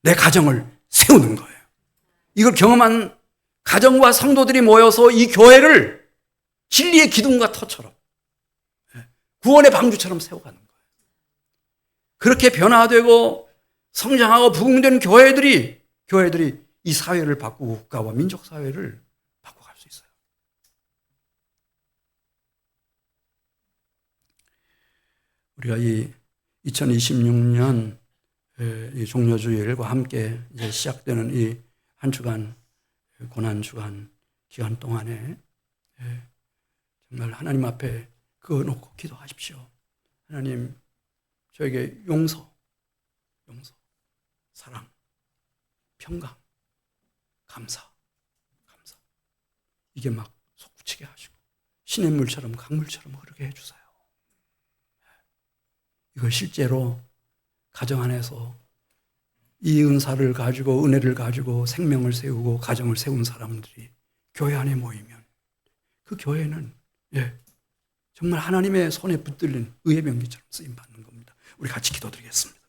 내 가정을 세우는 거예요. 이걸 경험한 가정과 성도들이 모여서 이 교회를 진리의 기둥과 터처럼, 구원의 방주처럼 세워가는 거예요. 그렇게 변화되고 성장하고 부흥된 교회들이 이 사회를 바꾸고 국가와 민족 사회를 바꿔갈 수 있어요. 우리가 이 2026년 이 종려주일과 함께 이제 시작되는 이 한 주간 고난 주간 기간 동안에 정말 하나님 앞에 그거 놓고 기도하십시오. 하나님, 저에게 용서, 사랑, 평강, 감사. 이게 막 솟구치게 하시고 시냇물처럼 강물처럼 흐르게 해주세요. 이걸 실제로 가정 안에서 이 은사를 가지고 은혜를 가지고 생명을 세우고 가정을 세운 사람들이 교회 안에 모이면 그 교회는 정말 하나님의 손에 붙들린 의의 명기처럼 쓰임받는 겁니다. 우리 같이 기도드리겠습니다.